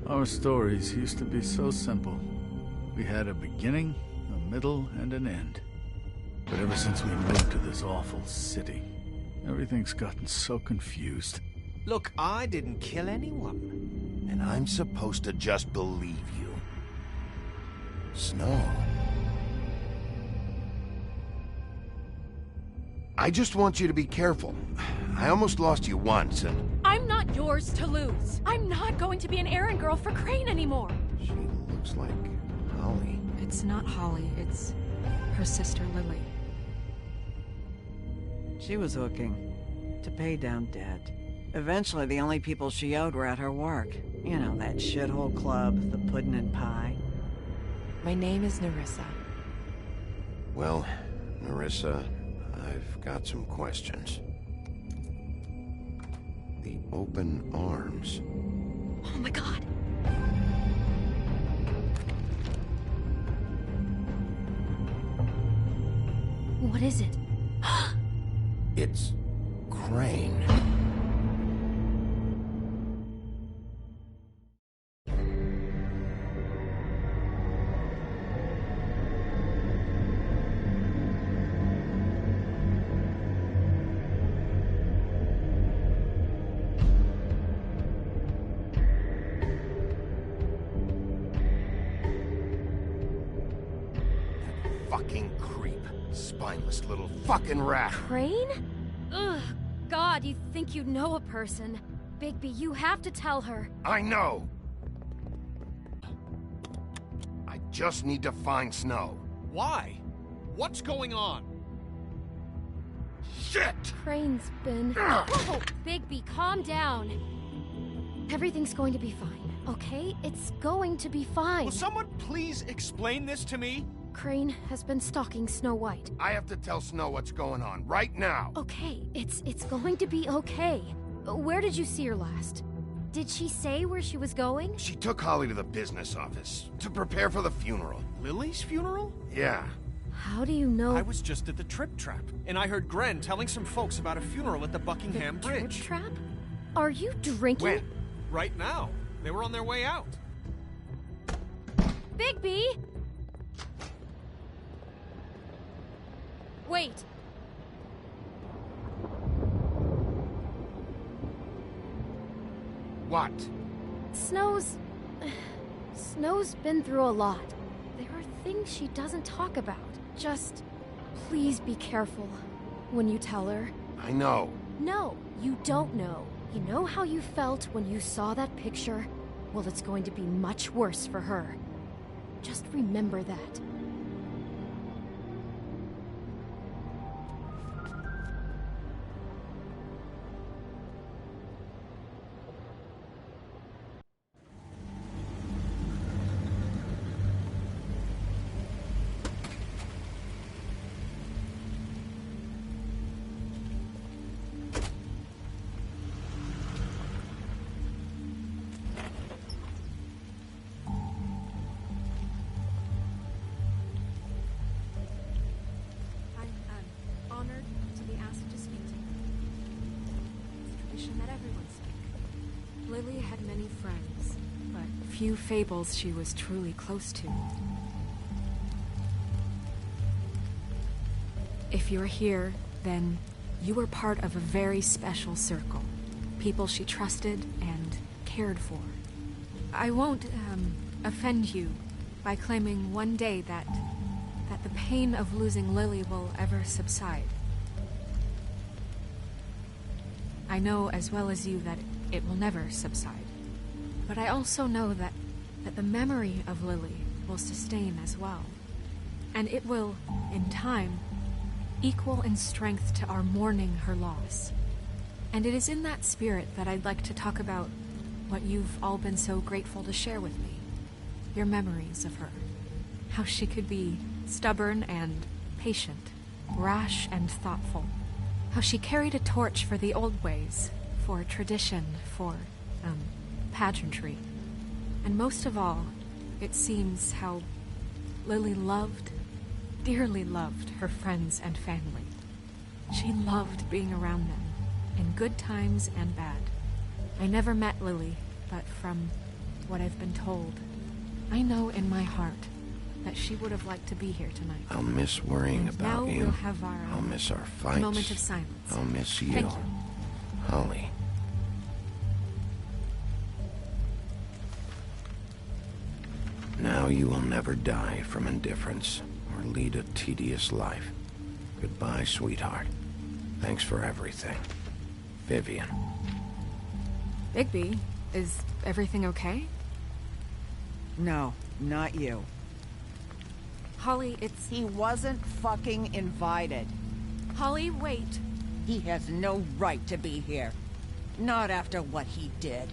Our stories used to be so simple. We had a beginning, a middle, and an end. But ever since we moved to this awful city, everything's gotten so confused. Look, I didn't kill anyone. And I'm supposed to just believe you. Snow. I just want you to be careful. I almost lost you once, and... I'm not yours to lose. I'm not going to be an errand girl for Crane anymore. She looks like Holly. It's not Holly, it's her sister Lily. She was hooking to pay down debt. Eventually, the only people she owed were at her work. You know, that shithole club, the Puddin' and Pie. My name is Nerissa. Well, Nerissa, I've got some questions. The open arms. Oh my god. What is it? It's Crane. Fucking creep. Spineless little fucking rat. Crane? Ugh, God, you think you know a person. Bigby, you have to tell her. I know. I just need to find Snow. Why? What's going on? Shit! Crane's been... Whoa, Bigby, calm down. Everything's going to be fine, okay? It's going to be fine. Will someone please explain this to me? Crane has been stalking Snow White. I have to tell Snow what's going on right now. Okay, it's going to be okay. Where did you see her last? Did she say where she was going? She took Holly to the business office to prepare for the funeral. Lily's funeral? Yeah. How do you know? I was just at the Trip Trap, and I heard Gren telling some folks about a funeral at the Buckingham Bridge. Trip Trap? Are you drinking? When? Right now. They were on their way out. Bigby! Wait. What? Snow's been through a lot. There are things she doesn't talk about. Just please be careful when you tell her. I know. No, you don't know. You know how you felt when you saw that picture? Well, it's going to be much worse for her. Just remember that. Lily had many friends, but few fables she was truly close to. If you're here, then you were part of a very special circle. People she trusted and cared for. I won't, offend you by claiming one day that the pain of losing Lily will ever subside. I know as well as you that it will never subside. But I also know that the memory of Lily will sustain as well. And it will, in time, equal in strength to our mourning her loss. And it is in that spirit that I'd like to talk about what you've all been so grateful to share with me. Your memories of her. How she could be stubborn and patient, rash and thoughtful. How she carried a torch for the old ways, for tradition, for, pageantry. And most of all, it seems how Lily loved, dearly loved her friends and family. She loved being around them, in good times and bad. I never met Lily, but from what I've been told. I know in my heart that she would have liked to be here tonight. I'll miss worrying And now about you. we'll have our I'll miss our fights. moment of silence. I'll miss you. Thank you. Holly. Now you will never die from indifference or lead a tedious life. Goodbye, sweetheart. Thanks for everything. Vivian. Bigby, is everything okay? No, not you. Holly, it's... He wasn't fucking invited. Holly, wait. He has no right to be here. Not after what he did.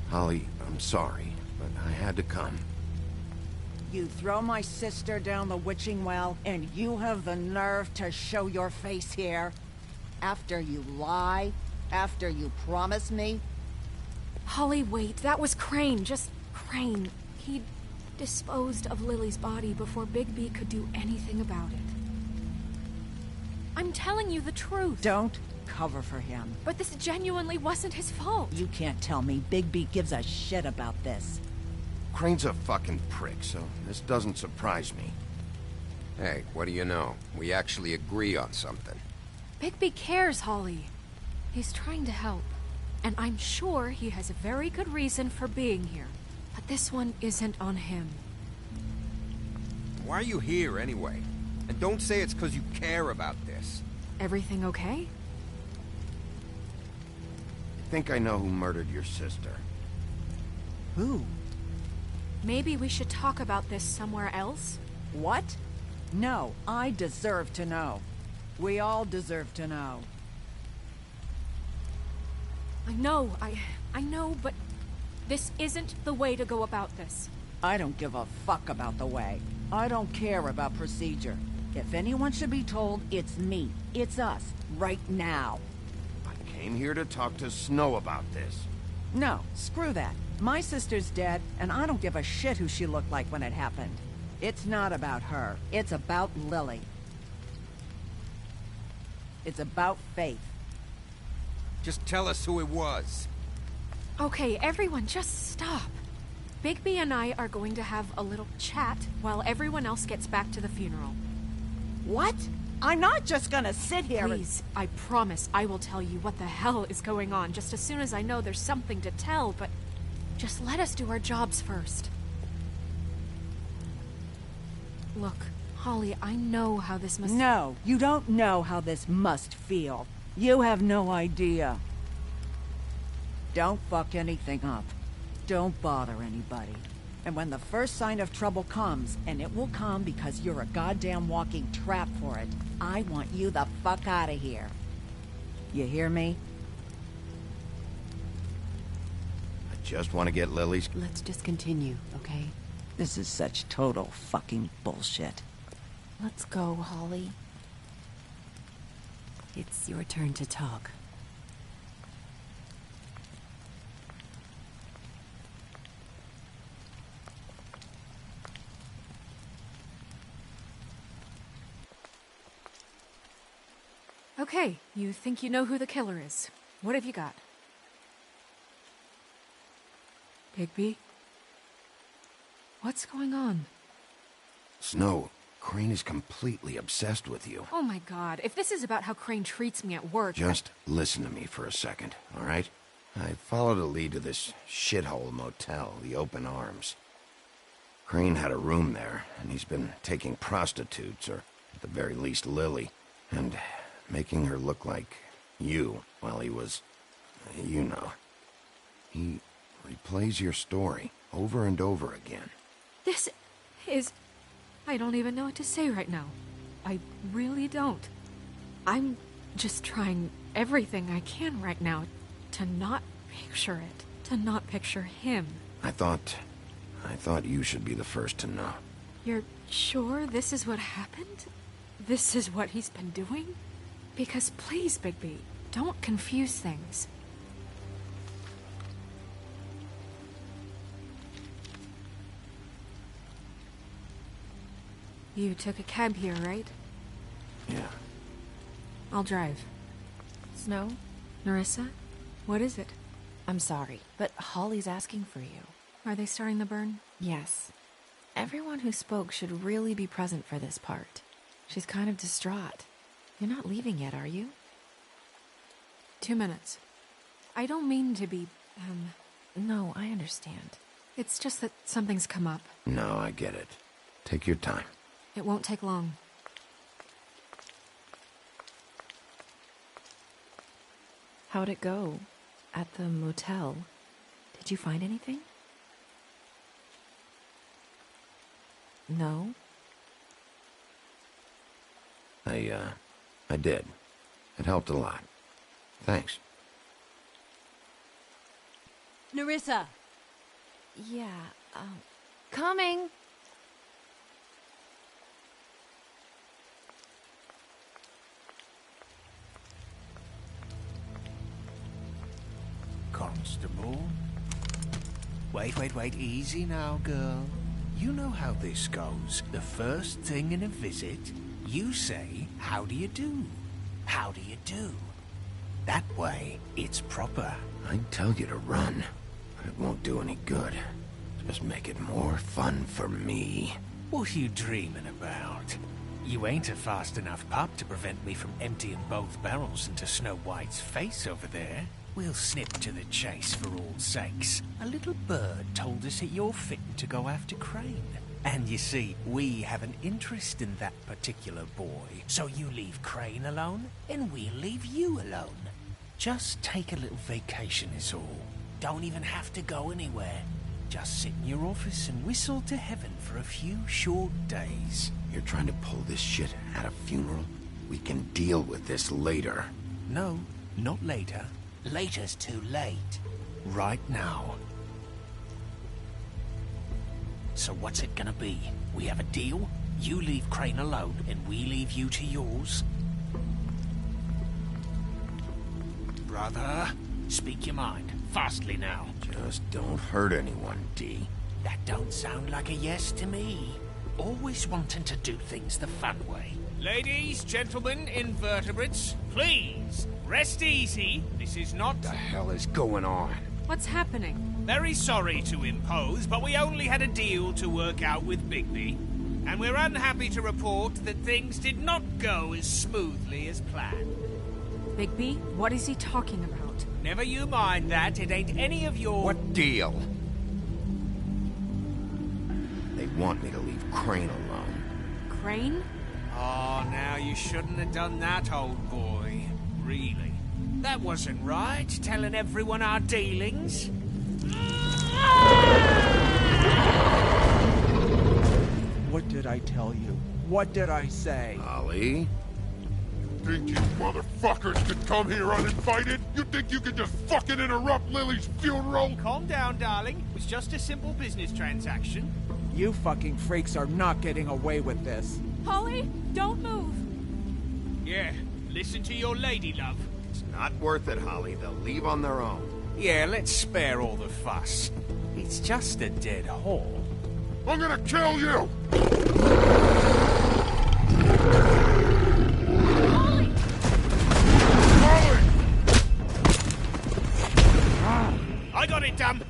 Holly, I'm sorry, but I had to come. You throw my sister down the witching well, and you have the nerve to show your face here? After you lie? After you promise me? Holly, wait. That was Crane. Just Crane. He disposed of Lily's body before Bigby could do anything about it. I'm telling you the truth. Don't cover for him. But this genuinely wasn't his fault. You can't tell me Bigby gives a shit about this. Crane's a fucking prick, so this doesn't surprise me. Hey, what do you know? We actually agree on something. Bigby cares, Holly. He's trying to help. And I'm sure he has a very good reason for being here. But this one isn't on him. Why are you here, anyway? And don't say it's because you care about this. Everything okay? I think I know who murdered your sister. Who? Maybe we should talk about this somewhere else? What? No, I deserve to know. We all deserve to know. I know, but this isn't the way to go about this. I don't give a fuck about the way. I don't care about procedure. If anyone should be told, it's me. It's us. Right now. I came here to talk to Snow about this. No, screw that. My sister's dead, and I don't give a shit who she looked like when it happened. It's not about her. It's about Lily. It's about Faith. Just tell us who it was. Okay, everyone, just stop. Bigby and I are going to have a little chat while everyone else gets back to the funeral. What? I'm not just gonna sit here Please, I promise I will tell you what the hell is going on just as soon as I know there's something to tell, but just let us do our jobs first. Look, Holly, I know how this must... No, you don't know how this must feel. You have no idea. Don't fuck anything up. Don't bother anybody. And when the first sign of trouble comes, and it will come because you're a goddamn walking trap for it, I want you the fuck out of here. You hear me? I just want to get Lily's... Let's just continue, okay? This is such total fucking bullshit. Let's go, Holly. It's your turn to talk. Okay, you think you know who the killer is. What have you got? Bigby? What's going on? Snow, Crane is completely obsessed with you. Oh my god, if this is about how Crane treats me at work... Just listen to me for a second, all right? I followed a lead to this shithole motel, the Open Arms. Crane had a room there, and he's been taking prostitutes, or at the very least Lily, and making her look like you while he was... you know. He replays your story over and over again. This is... I don't even know what to say right now. I really don't. I'm just trying everything I can right now to not picture it. To not picture him. I thought you should be the first to know. You're sure this is what happened? This is what he's been doing? Because please, Bigby, don't confuse things. You took a cab here, right? Yeah. I'll drive. Snow? Nerissa? What is it? I'm sorry, but Holly's asking for you. Are they starting the burn? Yes. Everyone who spoke should really be present for this part. She's kind of distraught. You're not leaving yet, are you? 2 minutes. I don't mean to be, No, I understand. It's just that something's come up. No, I get it. Take your time. It won't take long. How'd it go? At the motel? Did you find anything? No? I did. It helped a lot. Thanks. Nerissa! Yeah, coming! Constable? Wait, easy now, girl. You know how this goes. The first thing in a visit, you say, how do you do? How do you do? That way, it's proper. I'd tell you to run, but it won't do any good. Just make it more fun for me. What are you dreaming about? You ain't a fast enough pup to prevent me from emptying both barrels into Snow White's face over there. We'll snip to the chase for all sakes. A little bird told us that you're fitting to go after Crane. And you see, we have an interest in that particular boy. So you leave Crane alone, and we'll leave you alone. Just take a little vacation is all. Don't even have to go anywhere. Just sit in your office and whistle to heaven for a few short days. You're trying to pull this shit at a funeral? We can deal with this later. No, not later. Later's too late. Right now. So what's it gonna be? We have a deal? You leave Crane alone, and we leave you to yours? Brother, speak your mind. Fastly now. Just don't hurt anyone, D. That don't sound like a yes to me. Always wanting to do things the fun way. Ladies, gentlemen, invertebrates, please, rest easy. This is not... What the hell is going on? What's happening? Very sorry to impose, but we only had a deal to work out with Bigby. And we're unhappy to report that things did not go as smoothly as planned. Bigby, what is he talking about? Never you mind that, it ain't any of your... What deal? They want me to leave Crane alone. Crane? Oh, now you shouldn't have done that, old boy. Really. That wasn't right, telling everyone our dealings. What did I tell you? What did I say? Ollie? Think you motherfuckers could come here uninvited? You think you could just fucking interrupt Lily's funeral? Calm down, darling. It was just a simple business transaction. You fucking freaks are not getting away with this. Holly, don't move! Yeah, listen to your lady, love. It's not worth it, Holly. They'll leave on their own. Yeah, let's spare all the fuss. It's just a dead hall. I'm gonna kill you! I got it, damn!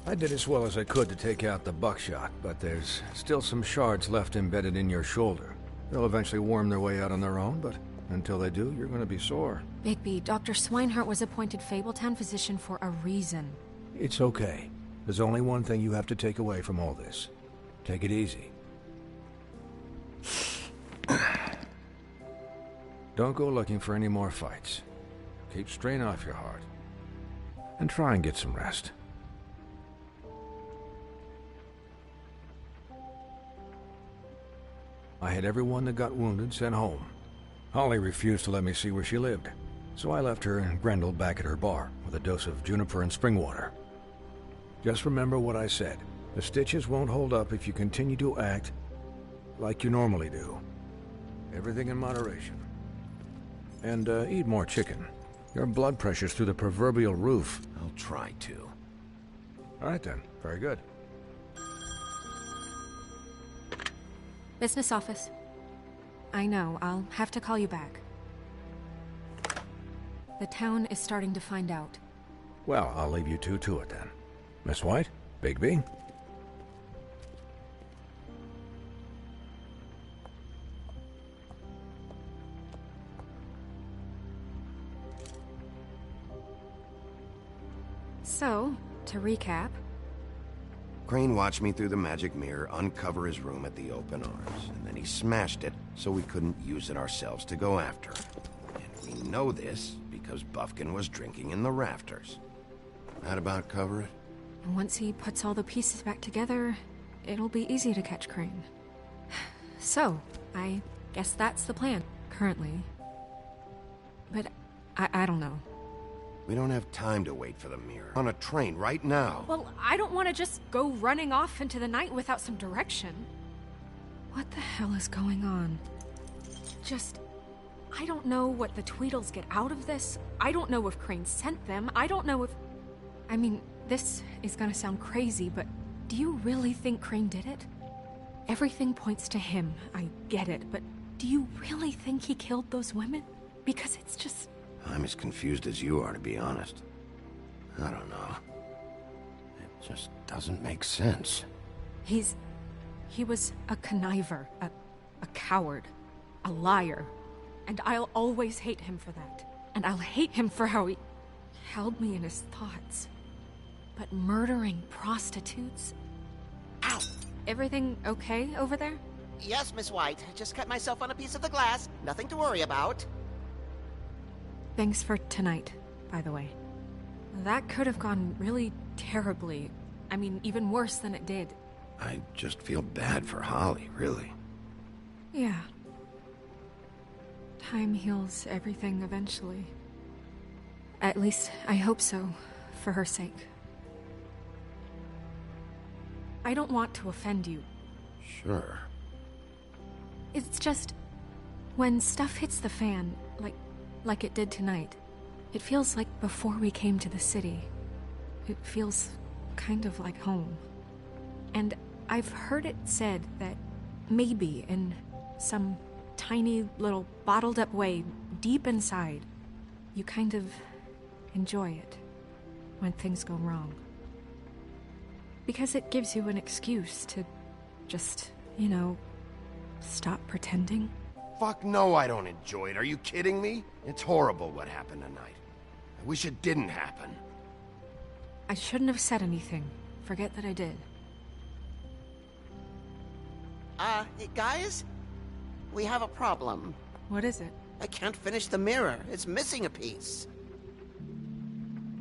I did as well as I could to take out the buckshot, but there's still some shards left embedded in your shoulder. They'll eventually worm their way out on their own, but until they do, you're gonna be sore. Bigby, Dr. Swinehart was appointed Fabletown physician for a reason. It's okay. There's only one thing you have to take away from all this. Take it easy. Don't go looking for any more fights. Keep strain off your heart. And try and get some rest. I had everyone that got wounded sent home. Holly refused to let me see where she lived, so I left her and Grendel back at her bar with a dose of juniper and spring water. Just remember what I said. The stitches won't hold up if you continue to act like you normally do. Everything in moderation. And eat more chicken. Your blood pressure's through the proverbial roof. I'll try to. All right then. Very good. Business office. I know, I'll have to call you back. The town is starting to find out. Well, I'll leave you two to it then. Miss White? Bigby? So, to recap... Crane watched me through the magic mirror uncover his room at the open arms, and then he smashed it so we couldn't use it ourselves to go after him. And we know this because Buffkin was drinking in the rafters. That about cover it? Once he puts all the pieces back together, it'll be easy to catch Crane. So, I guess that's the plan, currently. But I don't know. We don't have time to wait for the mirror. On a train right now. Well, I don't want to just go running off into the night without some direction. What the hell is going on? I don't know what the Tweedles get out of this. I don't know if Crane sent them. I don't know if... I mean, this is gonna sound crazy, but do you really think Crane did it? Everything points to him, I get it, but do you really think he killed those women? Because it's just... I'm as confused as you are, to be honest. I don't know. It just doesn't make sense. He was a conniver, a coward, a liar. And I'll always hate him for that. And I'll hate him for how he held me in his thoughts. But murdering prostitutes? Ow! Everything okay over there? Yes, Miss White. Just cut myself on a piece of the glass. Nothing to worry about. Thanks for tonight, by the way. That could have gone really terribly. I mean, even worse than it did. I just feel bad for Holly, really. Yeah. Time heals everything eventually. At least, I hope so, for her sake. I don't want to offend you. Sure. It's just... when stuff hits the fan, like it did tonight, it feels like before we came to the city. It feels kind of like home. And I've heard it said that maybe in some tiny little bottled up way deep inside, you kind of enjoy it when things go wrong. Because it gives you an excuse to just, you know, stop pretending. Fuck no, I don't enjoy it. Are you kidding me? It's horrible what happened tonight. I wish it didn't happen. I shouldn't have said anything. Forget that I did. Guys? We have a problem. What is it? I can't finish the mirror. It's missing a piece.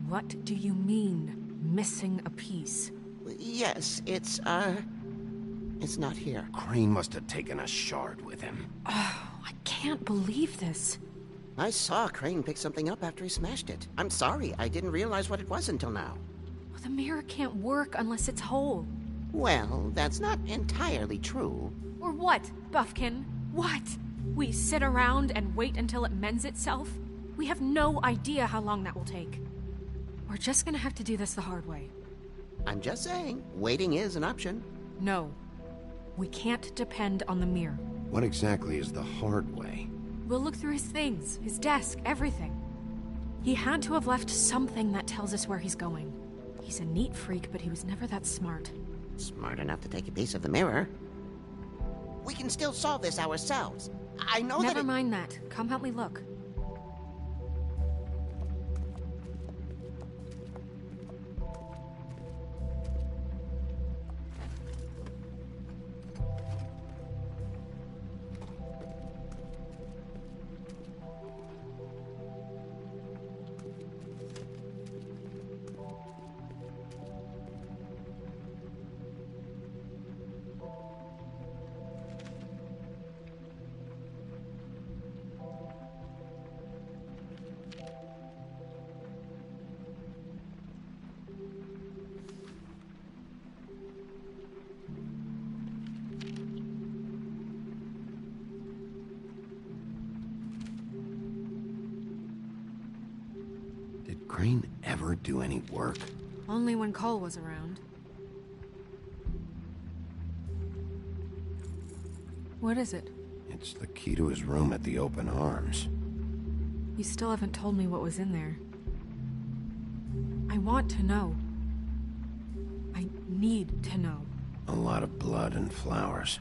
What do you mean, missing a piece? Yes, it's not here. Crane must have taken a shard with him. Oh, I can't believe this. I saw Crane pick something up after he smashed it. I'm sorry, I didn't realize what it was until now. Well, the mirror can't work unless it's whole. Well, that's not entirely true. Or what, Buffkin? What? We sit around and wait until it mends itself? We have no idea how long that will take. We're just gonna have to do this the hard way. I'm just saying, waiting is an option. No. We can't depend on the mirror. What exactly is the hard way? We'll look through his things, his desk, everything. He had to have left something that tells us where he's going. He's a neat freak, but he was never that smart. Smart enough to take a piece of the mirror. We can still solve this ourselves. I know that. Never mind that. Come help me look. Did Crane ever do any work? Only when Cole was around. What is it? It's the key to his room at the Open Arms. You still haven't told me what was in there. I want to know. I need to know. A lot of blood and flowers.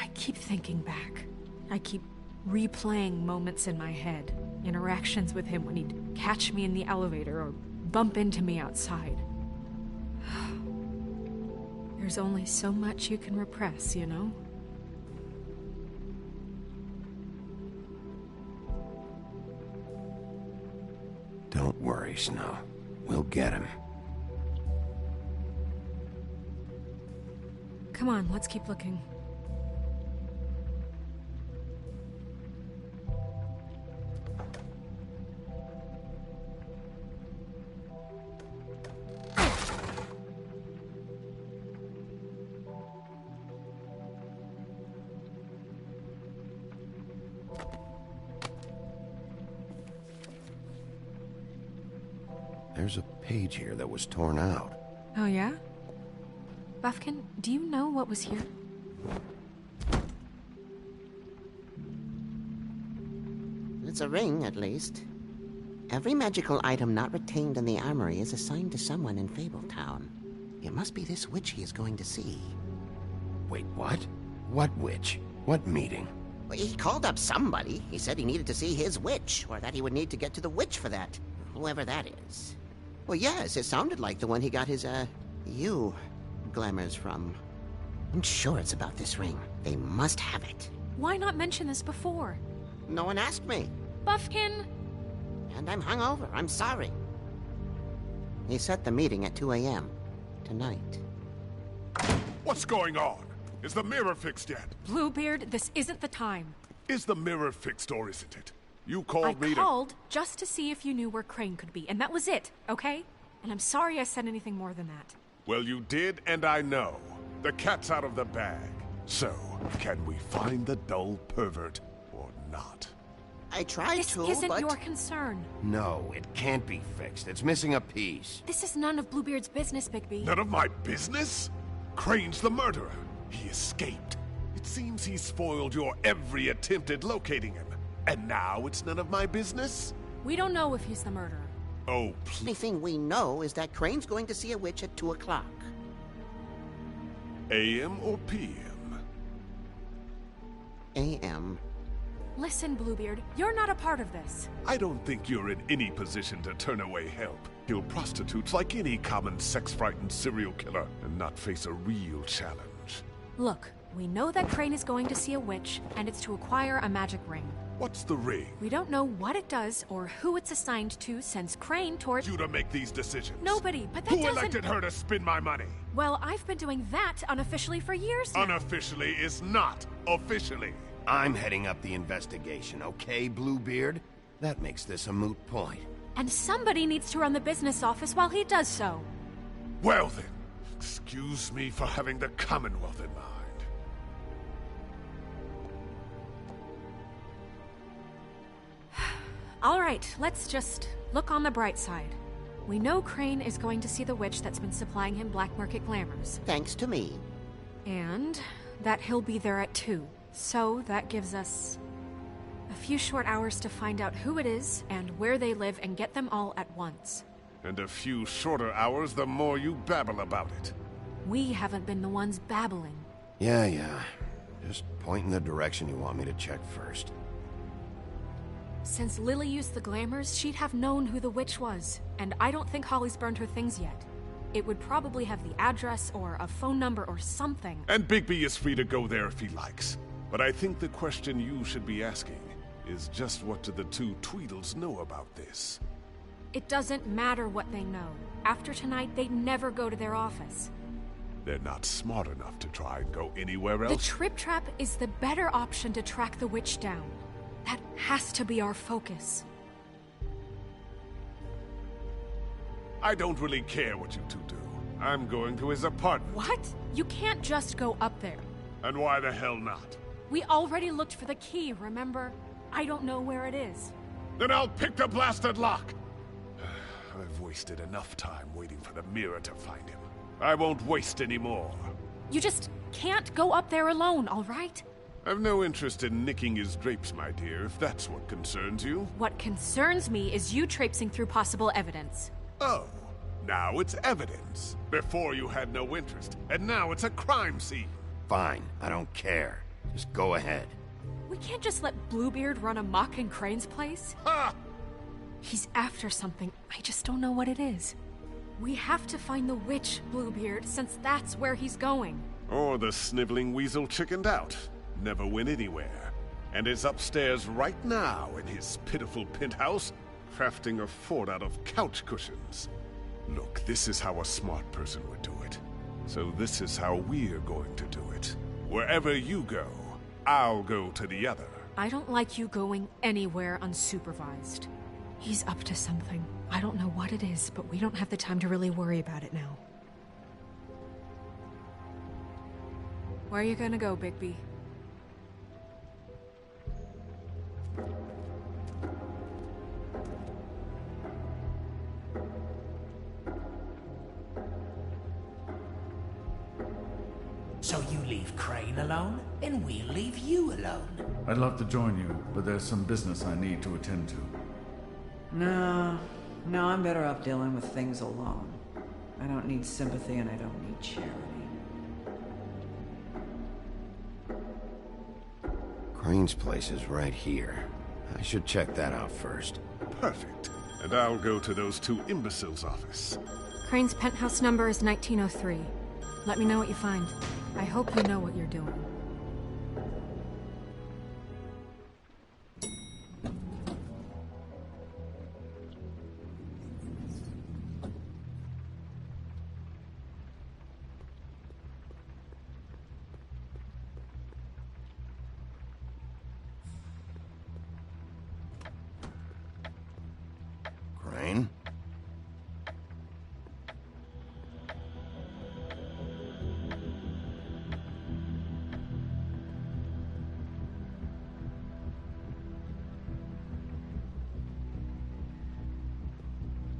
I keep thinking back. I keep replaying moments in my head. Interactions with him when he'd catch me in the elevator or bump into me outside. There's only so much you can repress, you know? Don't worry, Snow. We'll get him. Come on, let's keep looking. There's a page here that was torn out. Oh, yeah? Buffkin, do you know what was here? It's a ring, at least. Every magical item not retained in the armory is assigned to someone in Fabletown. It must be this witch he is going to see. Wait, what? What witch? What meeting? Well, he called up somebody. He said he needed to see his witch, or that he would need to get to the witch for that. Whoever that is. Well, yes, it sounded like the one he got his, glamours from. I'm sure it's about this ring. They must have it. Why not mention this before? No one asked me. Buffkin! And I'm hungover. I'm sorry. He set the meeting at 2 a.m. tonight. What's going on? Is the mirror fixed yet? Bluebeard, this isn't the time. Is the mirror fixed or isn't it? You called me I called just to see if you knew where Crane could be, and that was it, okay? And I'm sorry I said anything more than that. Well, you did, and I know. The cat's out of the bag. So, can we find the dull pervert or not? I tried This to, isn't but... your concern. No, it can't be fixed. It's missing a piece. This is none of Bluebeard's business, Bigby. None of my business? Crane's the murderer. He escaped. It seems he spoiled your every attempt at locating him. And now it's none of my business? We don't know if he's the murderer. Oh, The only thing we know is that Crane's going to see a witch at 2 o'clock. AM or PM? AM. Listen, Bluebeard, you're not a part of this. I don't think you're in any position to turn away help. Kill prostitutes like any common sex-frightened serial killer and not face a real challenge. Look, we know that Crane is going to see a witch, and it's to acquire a magic ring. What's the ring? We don't know what it does or who it's assigned to since Crane tore it. You to make these decisions. Nobody, but that Who doesn't... elected her to spend my money? Well, I've been doing that unofficially for years now. Unofficially is not officially. I'm heading up the investigation, okay, Bluebeard? That makes this a moot point. And somebody needs to run the business office while he does so. Well then, excuse me for having the Commonwealth in mind. All right, let's just look on the bright side. We know Crane is going to see the witch that's been supplying him black market glamours. Thanks to me. And that he'll be there at 2. So that gives us a few short hours to find out who it is and where they live and get them all at once. And a few shorter hours, the more you babble about it. We haven't been the ones babbling. Yeah. Just point in the direction you want me to check first. Since Lily used the glamours, she'd have known who the witch was. And I don't think Holly's burned her things yet. It would probably have the address or a phone number or something. And Bigby is free to go there if he likes. But I think the question you should be asking is just what do the two Tweedles know about this? It doesn't matter what they know. After tonight, they'd never go to their office. They're not smart enough to try and go anywhere else. The Trip Trap is the better option to track the witch down. That has to be our focus. I don't really care what you two do. I'm going to his apartment. What? You can't just go up there. And why the hell not? We already looked for the key, remember? I don't know where it is. Then I'll pick the blasted lock! I've wasted enough time waiting for the mirror to find him. I won't waste any more. You just can't go up there alone, all right? I've no interest in nicking his drapes, my dear, if that's what concerns you. What concerns me is you traipsing through possible evidence. Oh, now it's evidence. Before you had no interest, and now it's a crime scene. Fine, I don't care. Just go ahead. We can't just let Bluebeard run amok in Crane's place. Ha! He's after something. I just don't know what it is. We have to find the witch, Bluebeard, since that's where he's going. Or the sniveling weasel chickened out. Never went anywhere. And is upstairs right now in his pitiful penthouse, crafting a fort out of couch cushions. Look, this is how a smart person would do it. So this is how we're going to do it. Wherever you go, I'll go to the other. I don't like you going anywhere unsupervised. He's up to something. I don't know what it is, but we don't have the time to really worry about it now. Where are you gonna go, Bigby? So you leave Crane alone, and we'll leave you alone. I'd love to join you, but there's some business I need to attend to. No, I'm better off dealing with things alone. I don't need sympathy and I don't need charity. Crane's place is right here. I should check that out first. Perfect. And I'll go to those two imbeciles' office. Crane's penthouse number is 1903. Let me know what you find. I hope you know what you're doing. Crane?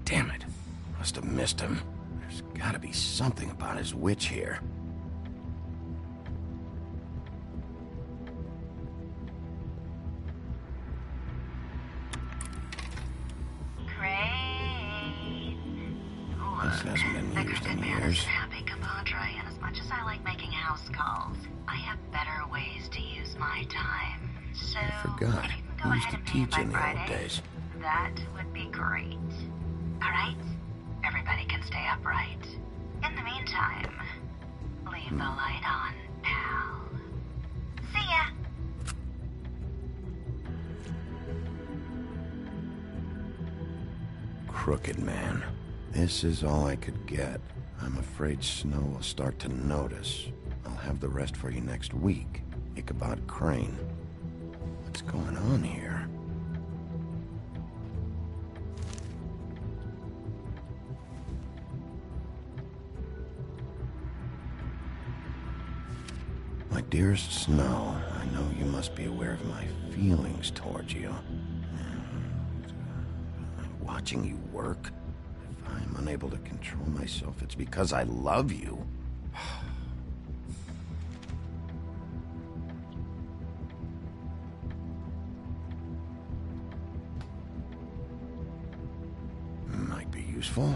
Damn it. Must have missed him. There's gotta be something about his witch here. This hasn't been used in years. Happy, compadre, and as much as I like making house calls, I have better ways to use my time. So, I forgot. if you can I go used ahead to and pay teach in the by old Friday, days. that would be great. Alright? Everybody can stay upright. In the meantime, leave the light on, pal. See ya! Crooked man. This is all I could get. I'm afraid Snow will start to notice. I'll have the rest for you next week. Ichabod Crane. What's going on here? My dearest Snow, I know you must be aware of my feelings towards you. Watching you work, if I'm unable to control myself, it's because I love you. Might be useful.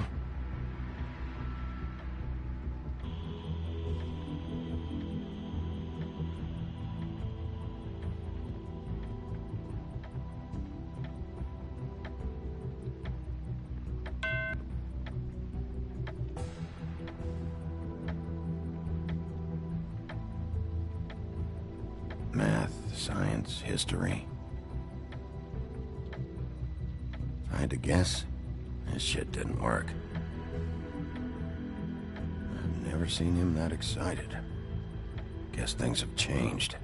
Math, science, history. If I had to guess, this shit didn't work. I've never seen him that excited. Guess things have changed.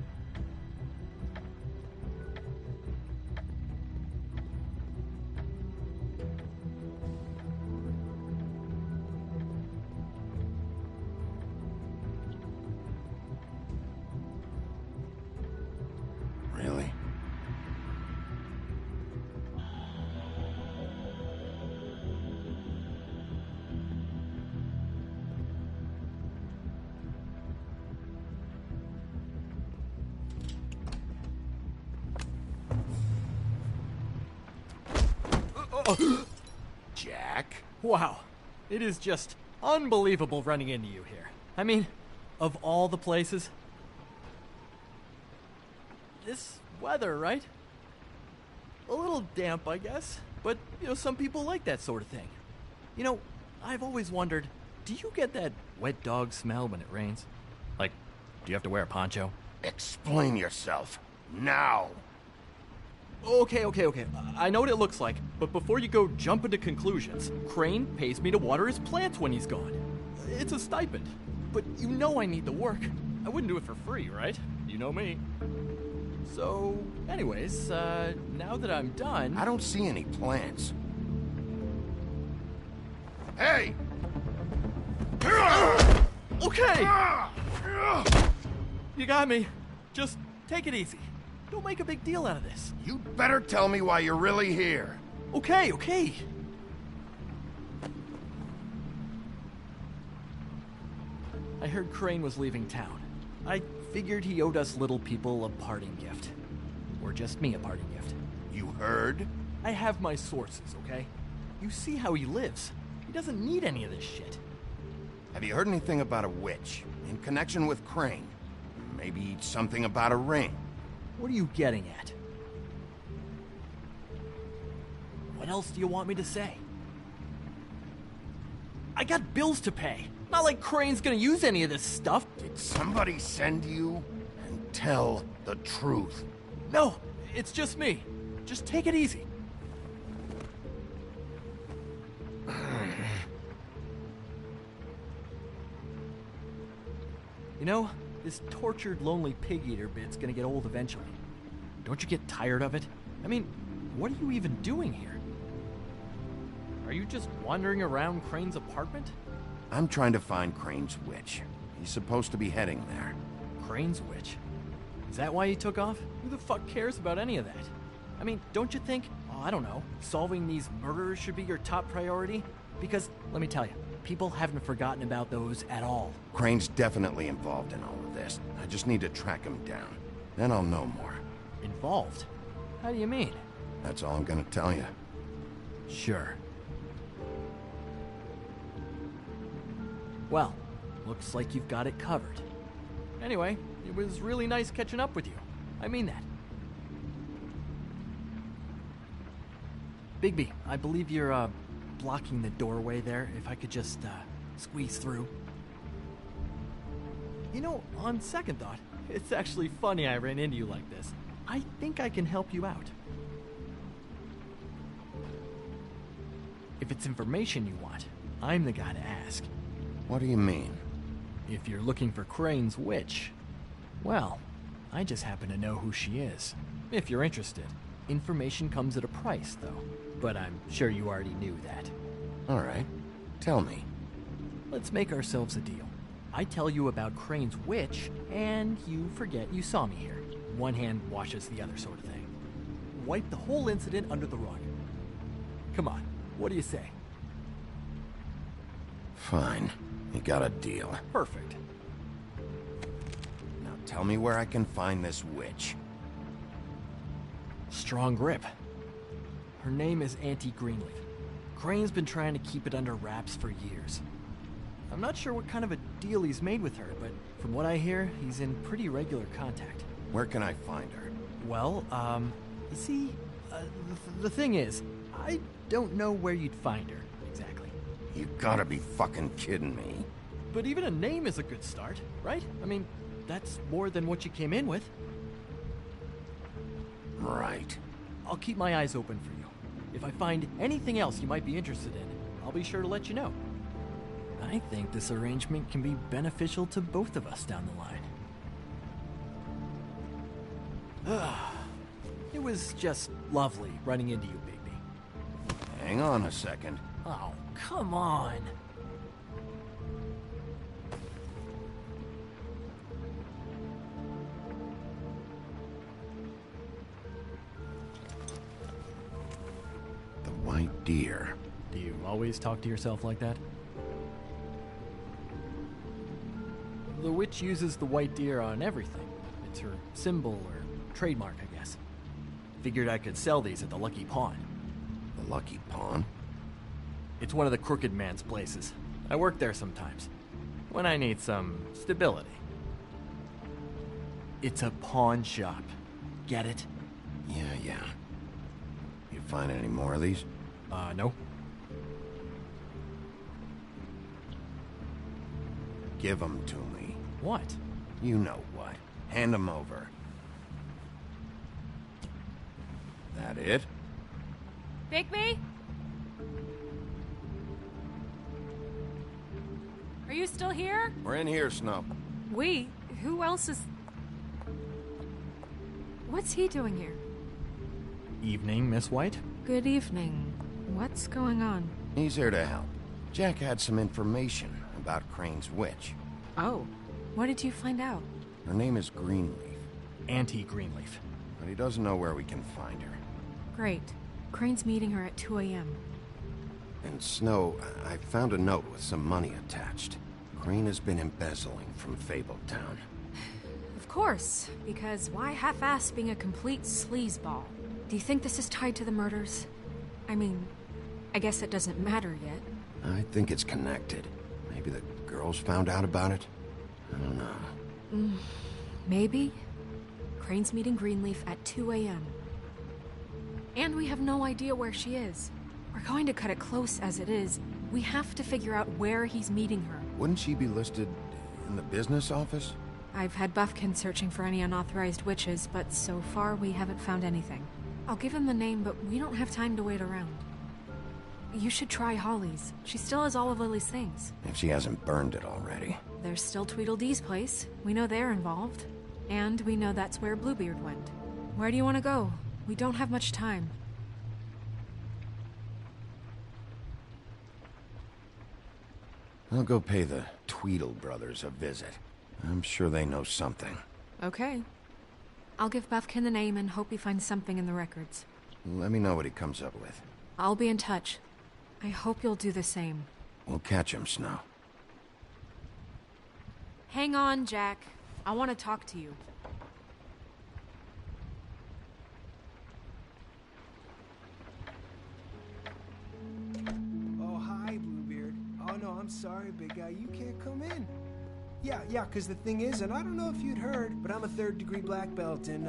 Really? Jack? Wow. It is just unbelievable running into you here. I mean, of all the places. This weather, right? A little damp, I guess. But, some people like that sort of thing. I've always wondered, do you get that wet dog smell when it rains? Like, do you have to wear a poncho? Explain yourself. Now! Okay. I know what it looks like, but before you go jump into conclusions, Crane pays me to water his plants when he's gone. It's a stipend. But I need the work. I wouldn't do it for free, right? You know me. So, anyways, now that I'm done... I don't see any plants. Hey! Okay! You got me. Just take it easy. Don't make a big deal out of this. You better tell me why you're really here. Okay. I heard Crane was leaving town. I figured he owed us little people a parting gift. Or just me a parting gift. You heard? I have my sources, okay? You see how he lives. He doesn't need any of this shit. Have you heard anything about a witch in connection with Crane? Maybe something about a ring? What are you getting at? What else do you want me to say? I got bills to pay. Not like Crane's gonna use any of this stuff. Did somebody send you? And tell the truth. No, it's just me. Just take it easy. This tortured, lonely pig-eater bit's gonna get old eventually. Don't you get tired of it? I mean, what are you even doing here? Are you just wandering around Crane's apartment? I'm trying to find Crane's witch. He's supposed to be heading there. Crane's witch? Is that why he took off? Who the fuck cares about any of that? I mean, don't you think, I don't know, solving these murders should be your top priority? Because, let me tell you, people haven't forgotten about those at all. Crane's definitely involved in all of this. I just need to track him down. Then I'll know more. Involved? How do you mean? That's all I'm gonna tell you. Sure. Well, looks like you've got it covered. Anyway, it was really nice catching up with you. I mean that. Bigby, I believe you're, blocking the doorway there. If I could just, squeeze through. On second thought, it's actually funny I ran into you like this. I think I can help you out. If it's information you want, I'm the guy to ask. What do you mean? If you're looking for Crane's witch, well, I just happen to know who she is. If you're interested. Information comes at a price, though. But I'm sure you already knew that. All right. Tell me. Let's make ourselves a deal. I tell you about Crane's witch, and you forget you saw me here. One hand washes the other sort of thing. Wipe the whole incident under the rug. Come on, what do you say? Fine. You got a deal. Perfect. Now tell me where I can find this witch. Strong grip. Her name is Auntie Greenleaf. Crane's been trying to keep it under wraps for years. I'm not sure what kind of a deal he's made with her, but from what I hear, he's in pretty regular contact. Where can I find her? Well, you see, the thing is, I don't know where you'd find her, exactly. You gotta be fucking kidding me. But even a name is a good start, right? I mean, that's more than what you came in with. Right. I'll keep my eyes open for you. If I find anything else you might be interested in, I'll be sure to let you know. I think this arrangement can be beneficial to both of us down the line. It was just lovely running into you, Bigby. Hang on a second. Oh, come on. The white deer. Do you always talk to yourself like that? The witch uses the white deer on everything. It's her symbol or trademark, I guess. Figured I could sell these at the Lucky Pawn. The Lucky Pawn? It's one of the crooked man's places. I work there sometimes, when I need some stability. It's a pawn shop. Get it? Yeah. You find any more of these? No. Give them to me. What? You know what. Hand them over. That it? Bigby? Are you still here? We're in here, Snow. We? Who else is... What's he doing here? Evening, Miss White. Good evening. What's going on? He's here to help. Jack had some information about Crane's witch. Oh, what did you find out? Her name is Greenleaf. Auntie Greenleaf. But he doesn't know where we can find her. Great. Crane's meeting her at 2 a.m. And Snow, I found a note with some money attached. Crane has been embezzling from Fabletown. Of course, because why half-ass being a complete sleazeball? Do you think this is tied to the murders? I mean, I guess it doesn't matter yet. I think it's connected. Maybe the girls found out about it? I don't know. Maybe. Crane's meeting Greenleaf at 2 a.m. And we have no idea where she is. We're going to cut it close as it is. We have to figure out where he's meeting her. Wouldn't she be listed in the business office? I've had Buffkin searching for any unauthorized witches, but so far we haven't found anything. I'll give him the name, but we don't have time to wait around. You should try Holly's. She still has all of Lily's things. If she hasn't burned it already. There's still Tweedledee's place. We know they're involved. And we know that's where Bluebeard went. Where do you want to go? We don't have much time. I'll go pay the Tweedle brothers a visit. I'm sure they know something. Okay. I'll give Buffkin the name and hope he finds something in the records. Let me know what he comes up with. I'll be in touch. I hope you'll do the same. We'll catch him, Snow. Hang on, Jack. I want to talk to you. Oh, hi, Bluebeard. Oh, no, I'm sorry, big guy. You can't come in. Yeah, because the thing is, and I don't know if you'd heard, but I'm a third-degree black belt in,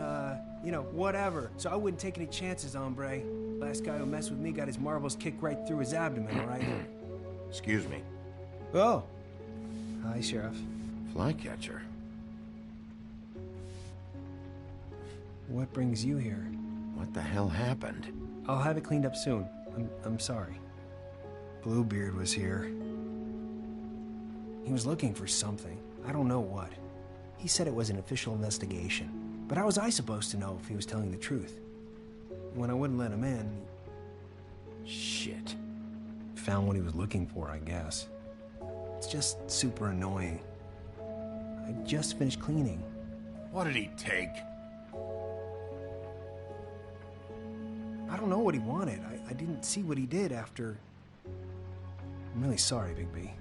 whatever. So I wouldn't take any chances, hombre. Last guy who messed with me got his marbles kicked right through his abdomen, all right? Excuse me. Oh. Hi, Sheriff. Flycatcher. What brings you here? What the hell happened? I'll have it cleaned up soon. I'm sorry. Bluebeard was here. He was looking for something. I don't know what. He said it was an official investigation. But how was I supposed to know if he was telling the truth? When I wouldn't let him in... Shit. Found what he was looking for, I guess. It's just super annoying. I just finished cleaning. What did he take? I don't know what he wanted. I didn't see what he did after... I'm really sorry, Bigby.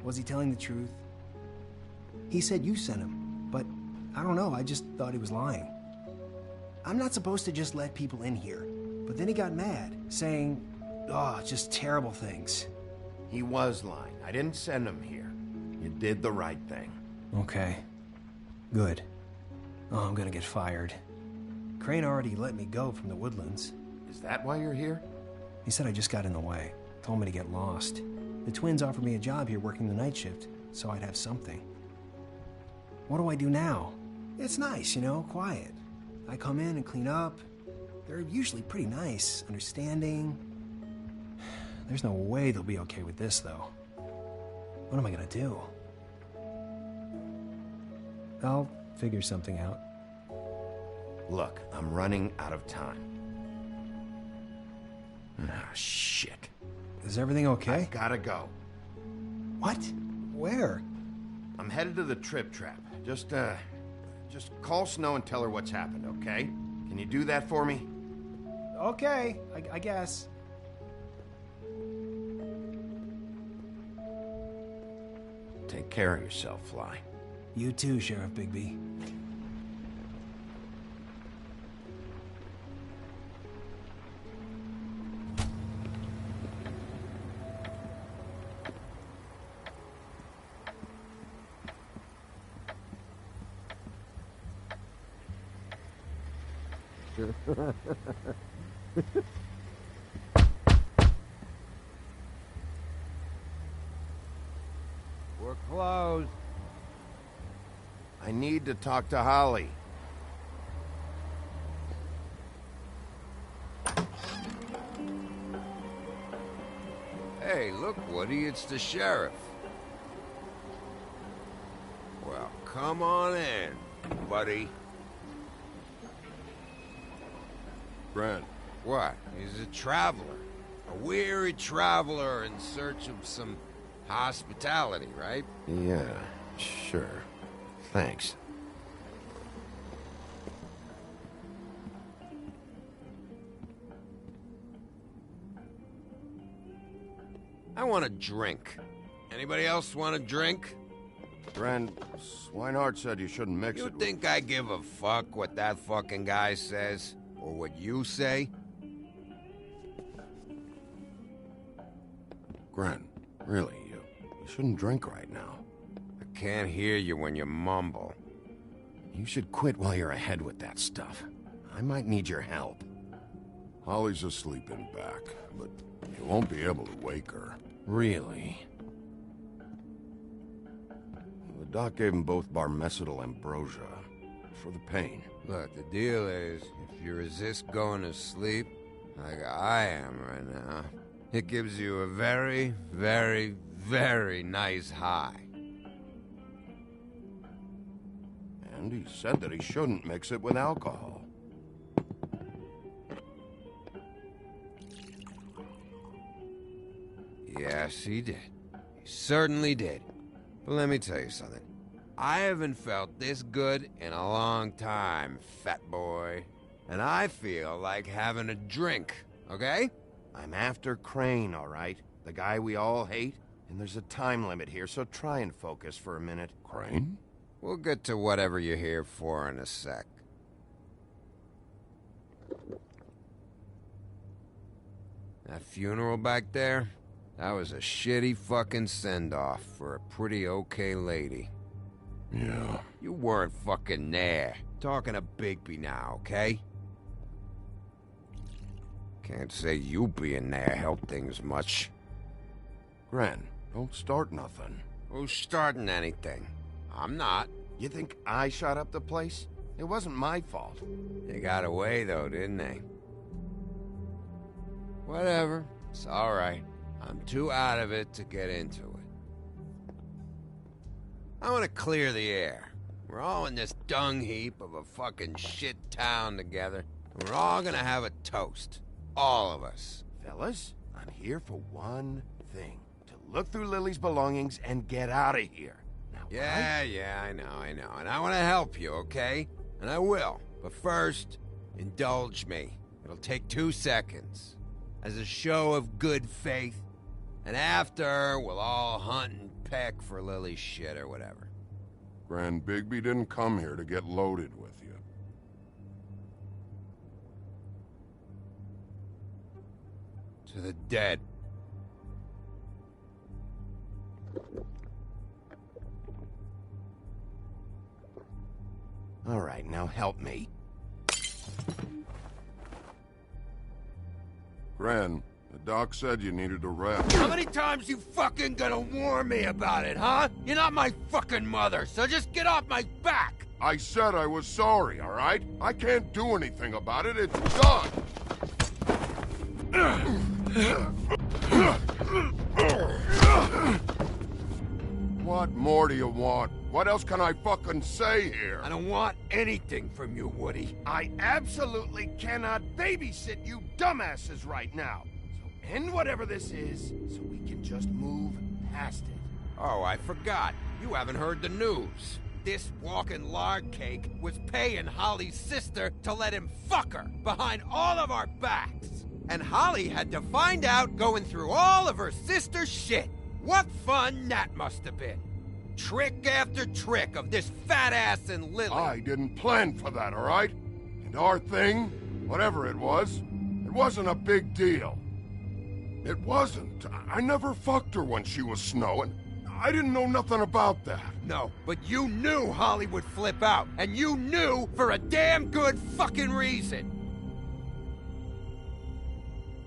Was he telling the truth? He said you sent him, but I don't know, I just thought he was lying. I'm not supposed to just let people in here. But then he got mad, saying, just terrible things. He was lying. I didn't send him here. You did the right thing. Okay. Good. Oh, I'm gonna get fired. Crane already let me go from the Woodlands. Is that why you're here? He said I just got in the way. Told me to get lost. The twins offered me a job here working the night shift, so I'd have something. What do I do now? It's nice, quiet. I come in and clean up. They're usually pretty nice, understanding. There's no way they'll be okay with this, though. What am I gonna do? I'll figure something out. Look, I'm running out of time. Ah, shit. Is everything okay? I gotta go. What? Where? I'm headed to the Trip Trap. Just call Snow and tell her what's happened, okay? Can you do that for me? Okay, I guess. Take care of yourself, Fly. You too, Sheriff Bigby. We're closed. I need to talk to Holly. Hey, look, Woody, it's the sheriff. Well, come on in, buddy. Brent. What? He's a traveler. A weary traveler in search of some hospitality, right? Yeah, sure. Thanks. I want a drink. Anybody else want a drink? Brent, Swinehart said you shouldn't mix it You with... think I give a fuck what that fucking guy says? Or what you say? Gren, really, you shouldn't drink right now. I can't hear you when you mumble. You should quit while you're ahead with that stuff. I might need your help. Holly's asleep in back, but you won't be able to wake her. Really? The doc gave them both barmecidal ambrosia for the pain. Look, the deal is, if you resist going to sleep, like I am right now, it gives you a very, very, very nice high. And he said that he shouldn't mix it with alcohol. Yes, he did. He certainly did. But let me tell you something. I haven't felt this good in a long time, fat boy. And I feel like having a drink, okay? I'm after Crane, all right? The guy we all hate. And there's a time limit here, so try and focus for a minute. Crane? We'll get to whatever you're here for in a sec. That funeral back there? That was a shitty fucking send-off for a pretty okay lady. Yeah. You weren't fucking there. Talking to Bigby now, okay? Can't say you being there helped things much. Gren, don't start nothing. Who's starting anything? I'm not. You think I shot up the place? It wasn't my fault. They got away, though, didn't they? Whatever. It's all right. I'm too out of it to get into it. I want to clear the air. We're all in this dung heap of a fucking shit town together, and we're all gonna have a toast. All of us. Fellas, I'm here for one thing. To look through Lily's belongings and get out of here. Now, Yeah, I know. And I want to help you, okay? And I will. But first, indulge me. It'll take 2 seconds. As a show of good faith. And after, we'll all hunt and peck for Lily's shit or whatever. Grand Bigby didn't come here to get loaded with you. to the dead. All right, now help me. Gren, the doc said you needed a rest. How many times you fucking gonna warn me about it, huh? You're not my fucking mother, so just get off my back! I said I was sorry, all right? I can't do anything about it. It's done. What more do you want? What else can I fucking say here? I don't want anything from you, Woody. I absolutely cannot babysit you dumbasses right now. So end whatever this is, so we can just move past it. Oh, I forgot. You haven't heard the news. This walking lard cake was paying Holly's sister to let him fuck her behind all of our backs. And Holly had to find out going through all of her sister's shit. What fun that must have been. Trick after trick of this fat ass and Lily. I didn't plan for that, all right? And our thing, whatever it wasn't a big deal. It wasn't. I never fucked her when she was snowing. I didn't know nothing about that. No, but you knew Holly would flip out, and you knew for a damn good fucking reason.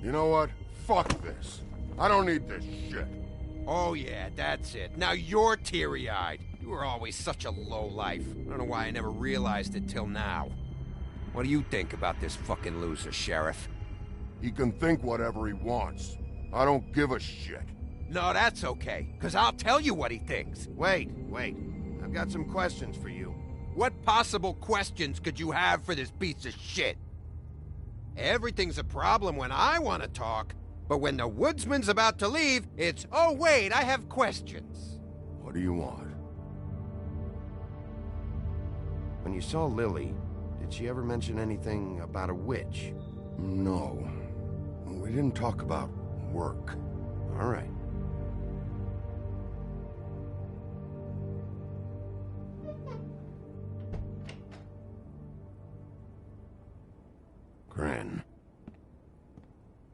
You know what? Fuck this. I don't need this shit. Oh yeah, that's it. Now you're teary-eyed. You were always such a lowlife. I don't know why I never realized it till now. What do you think about this fucking loser, Sheriff? He can think whatever he wants. I don't give a shit. No, that's okay, because I'll tell you what he thinks. Wait. I've got some questions for you. What possible questions could you have for this piece of shit? Everything's a problem when I want to talk, but when the woodsman's about to leave, it's, oh wait, I have questions. What do you want? When you saw Lily, did she ever mention anything about a witch? No. We didn't talk about work. All right. Gren.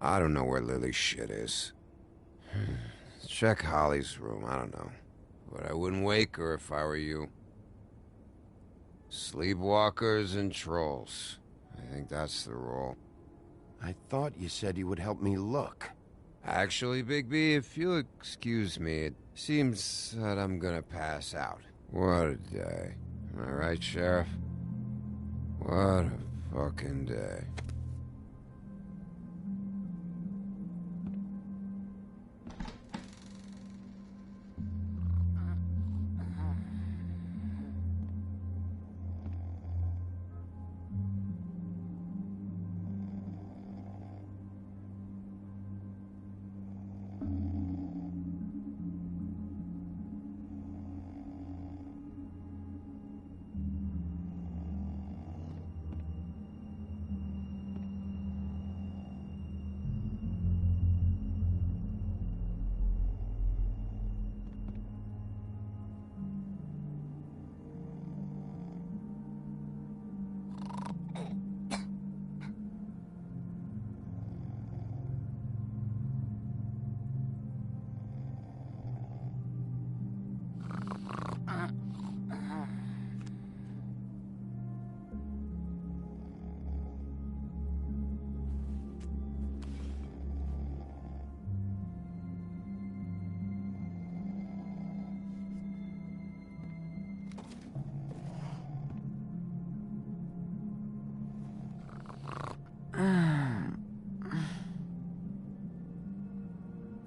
I don't know where Lily's shit is. Check Holly's room, I don't know. But I wouldn't wake her if I were you. Sleepwalkers and trolls. I think that's the rule. I thought you said you would help me look. Actually, Bigby, if you'll excuse me, it seems that I'm gonna pass out. What a day. Am I right, Sheriff? What a fucking day.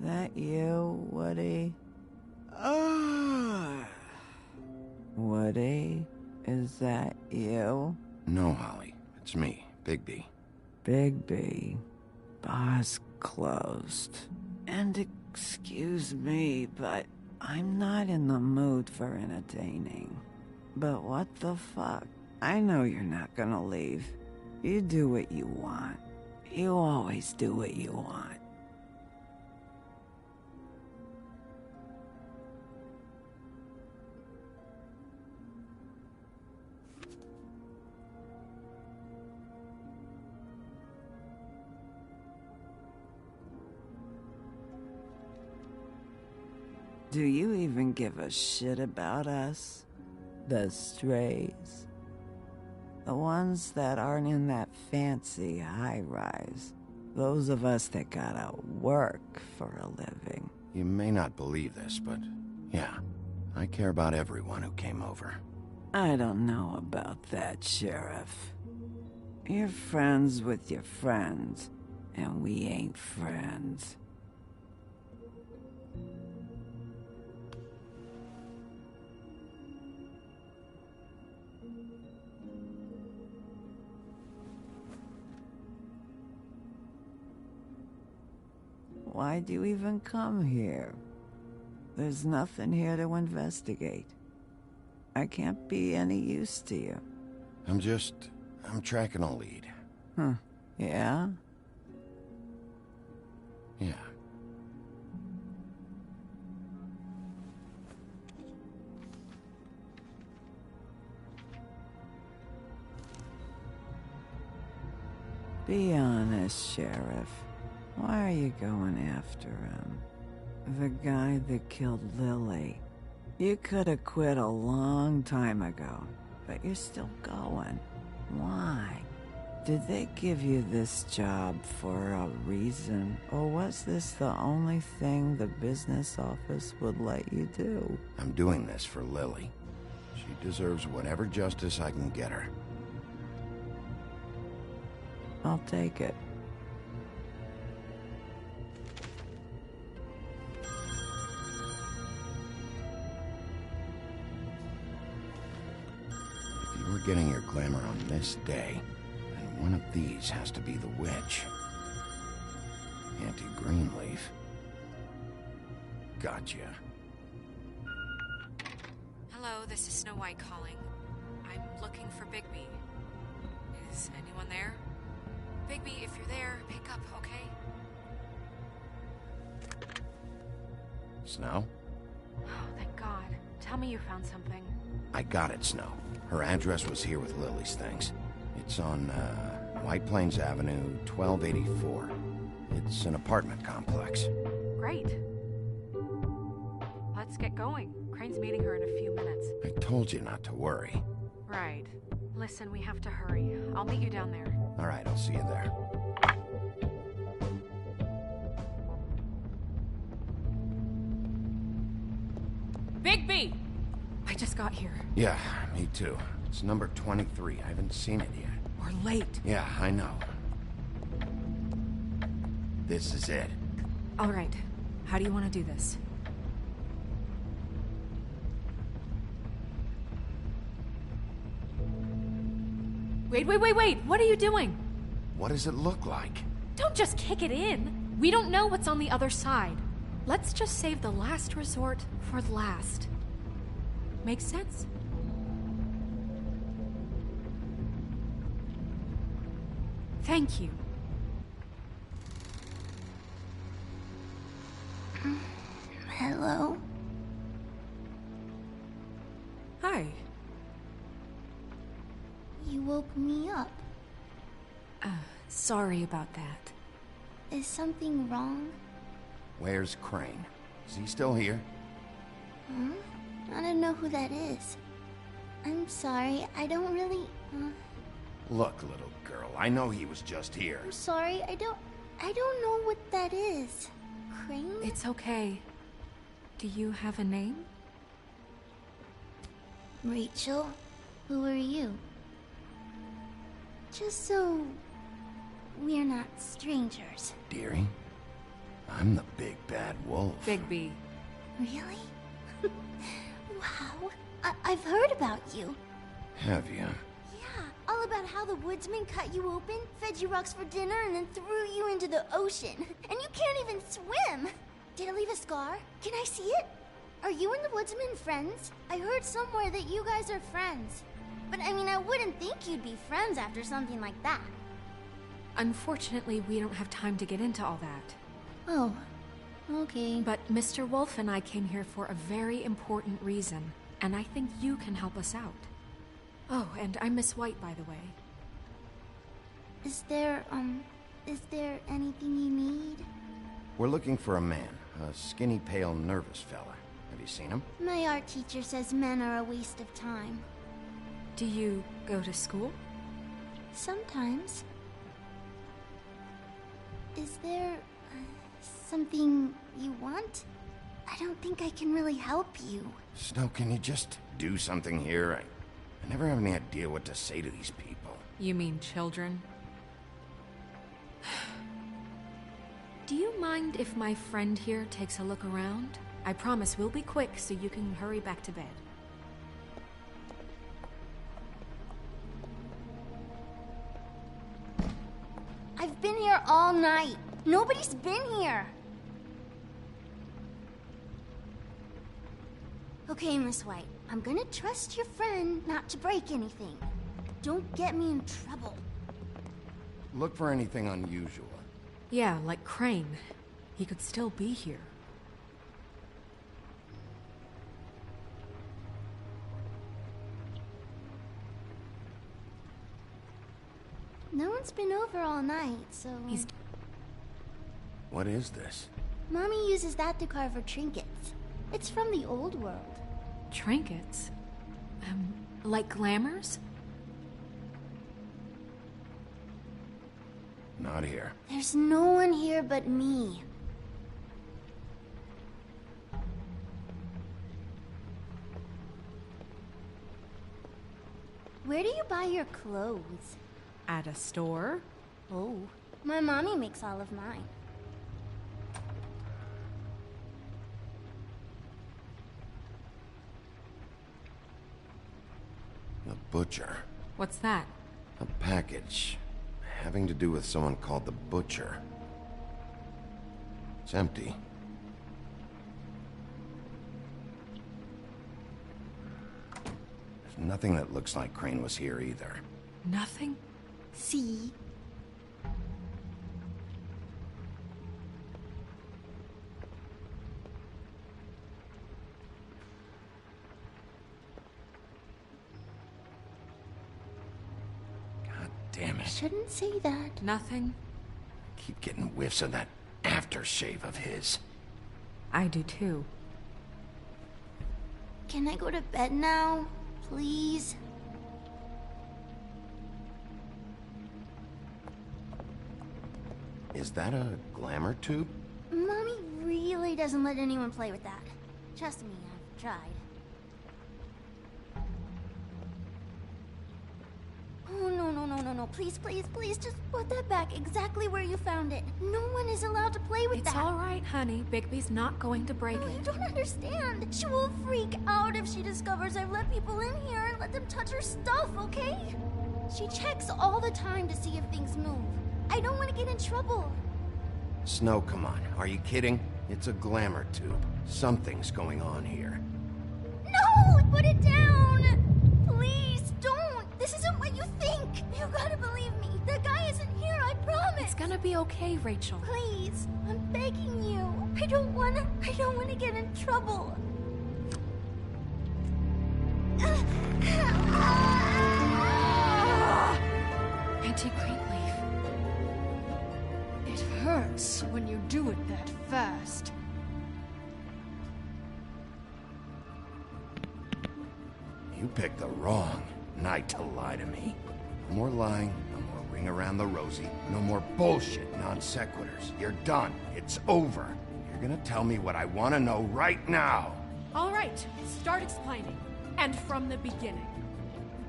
That you, Woody? Woody? Is that you? No, Holly. It's me, Bigby. Bigby. Bar's closed. And excuse me, but I'm not in the mood for entertaining. But what the fuck? I know you're not gonna leave. You do what you want. You always do what you want. Do you even give a shit about us? The strays? The ones that aren't in that fancy high-rise. Those of us that gotta work for a living. You may not believe this, but yeah, I care about everyone who came over. I don't know about that, Sheriff. You're friends with your friends, and we ain't friends. Why'd you even come here? There's nothing here to investigate. I can't be any use to you. I'm tracking a lead. Huh. Yeah? Yeah. Be honest, Sheriff. Why are you going after him? The guy that killed Lily. You could have quit a long time ago, but you're still going. Why? Did they give you this job for a reason, or was this the only thing the business office would let you do? I'm doing this for Lily. She deserves whatever justice I can get her. I'll take it. If you were getting your glamour on this day, then one of these has to be the witch. Auntie Greenleaf. Gotcha. Hello, this is Snow White calling. I'm looking for Bigby. Is anyone there? Bigby, if you're there, pick up, okay? Snow? Oh, thank God. Tell me you found something. I got it, Snow. Her address was here with Lily's things. It's on, White Plains Avenue, 1284. It's an apartment complex. Great. Let's get going. Crane's meeting her in a few minutes. I told you not to worry. Right. Listen, we have to hurry. I'll meet you down there. All right, I'll see you there. Bigby! I just got here. Yeah, me too. It's number 23. I haven't seen it yet. We're late. Yeah, I know. This is it. All right. How do you want to do this? Wait! What are you doing? What does it look like? Don't just kick it in. We don't know what's on the other side. Let's just save the last resort for last. Make sense? Thank you. Hello? Hi. You woke me up. Sorry about that. Is something wrong? Where's Crane? Is he still here? Huh? I don't know who that is. I'm sorry, I don't really... Look, little girl, I know he was just here. I'm sorry, I don't know what that is. Crane? It's okay. Do you have a name? Rachel? Who are you? Just so... we're not strangers. Dearie, I'm the big bad wolf. Bigby. Really? Wow. I've heard about you. Have you? Yeah, all about how the woodsman cut you open, fed you rocks for dinner, and then threw you into the ocean. And you can't even swim! Did it leave a scar? Can I see it? Are you and the woodsman friends? I heard somewhere that you guys are friends. But I mean, I wouldn't think you'd be friends after something like that. Unfortunately, we don't have time to get into all that. Oh, okay. But Mr. Wolf and I came here for a very important reason, and I think you can help us out. Oh, and I'm Miss White, by the way. Is there anything you need? We're looking for a man, a skinny, pale, nervous fella. Have you seen him? My art teacher says men are a waste of time. Do you go to school? Sometimes. Is there something you want? I don't think I can really help you. Snow, can you just do something here? I never have any idea what to say to these people. You mean children? Do you mind if my friend here takes a look around? I promise we'll be quick so you can hurry back to bed. I've been here all night. Nobody's been here. Okay, Miss White. I'm gonna trust your friend not to break anything. Don't get me in trouble. Look for anything unusual. Yeah, like Crane. He could still be here. No one's been over all night, so... What is this? Mommy uses that to carve her trinkets. It's from the old world. Trinkets? Like glamours? Not here. There's no one here but me. Where do you buy your clothes? At a store? Oh, my mommy makes all of mine. The Butcher. What's that? A package having to do with someone called the Butcher. It's empty. There's nothing that looks like Crane was here either. Nothing? See? God damn it. Shouldn't say that. Nothing? Keep getting whiffs of that aftershave of his. I do too. Can I go to bed now? Please? Is that a glamour tube? Mommy really doesn't let anyone play with that. Trust me, I've tried. Oh, no. Please, just put that back exactly where you found it. No one is allowed to play with that. It's all right, honey. Bigby's not going to break it. You don't understand. She will freak out if she discovers I've let people in here and let them touch her stuff, okay? She checks all the time to see if things move. I don't want to get in trouble. Snow, come on. Are you kidding? It's a glamour tube. Something's going on here. No! Put it down! Please, don't! This isn't what you think! You gotta believe me. The guy isn't here, I promise! It's gonna be okay, Rachel. Please, I'm begging you. I don't wanna get in trouble. Anti-Greenleaf. It hurts when you do it that fast. You picked the wrong night to lie to me. No more lying, no more ring around the rosy, no more bullshit non sequiturs. You're done. It's over. You're gonna tell me what I want to know right now. All right, start explaining. And from the beginning.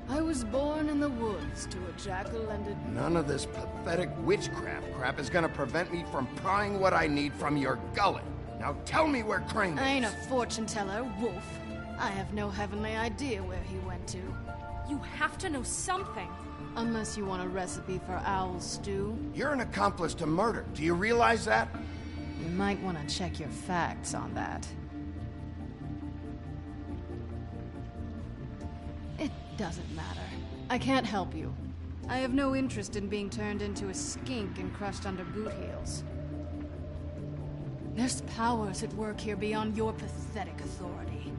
I was born in the woods to a jackal and a... None of this pathetic witchcraft crap is gonna prevent me from prying what I need from your gullet. Now tell me where Crane is. I ain't a fortune teller, Wolf. I have no heavenly idea where he went to. You have to know something. Unless you want a recipe for owl stew. You're an accomplice to murder. Do you realize that? You might want to check your facts on that. It doesn't matter. I can't help you. I have no interest in being turned into a skink and crushed under boot heels. There's powers at work here beyond your pathetic authority.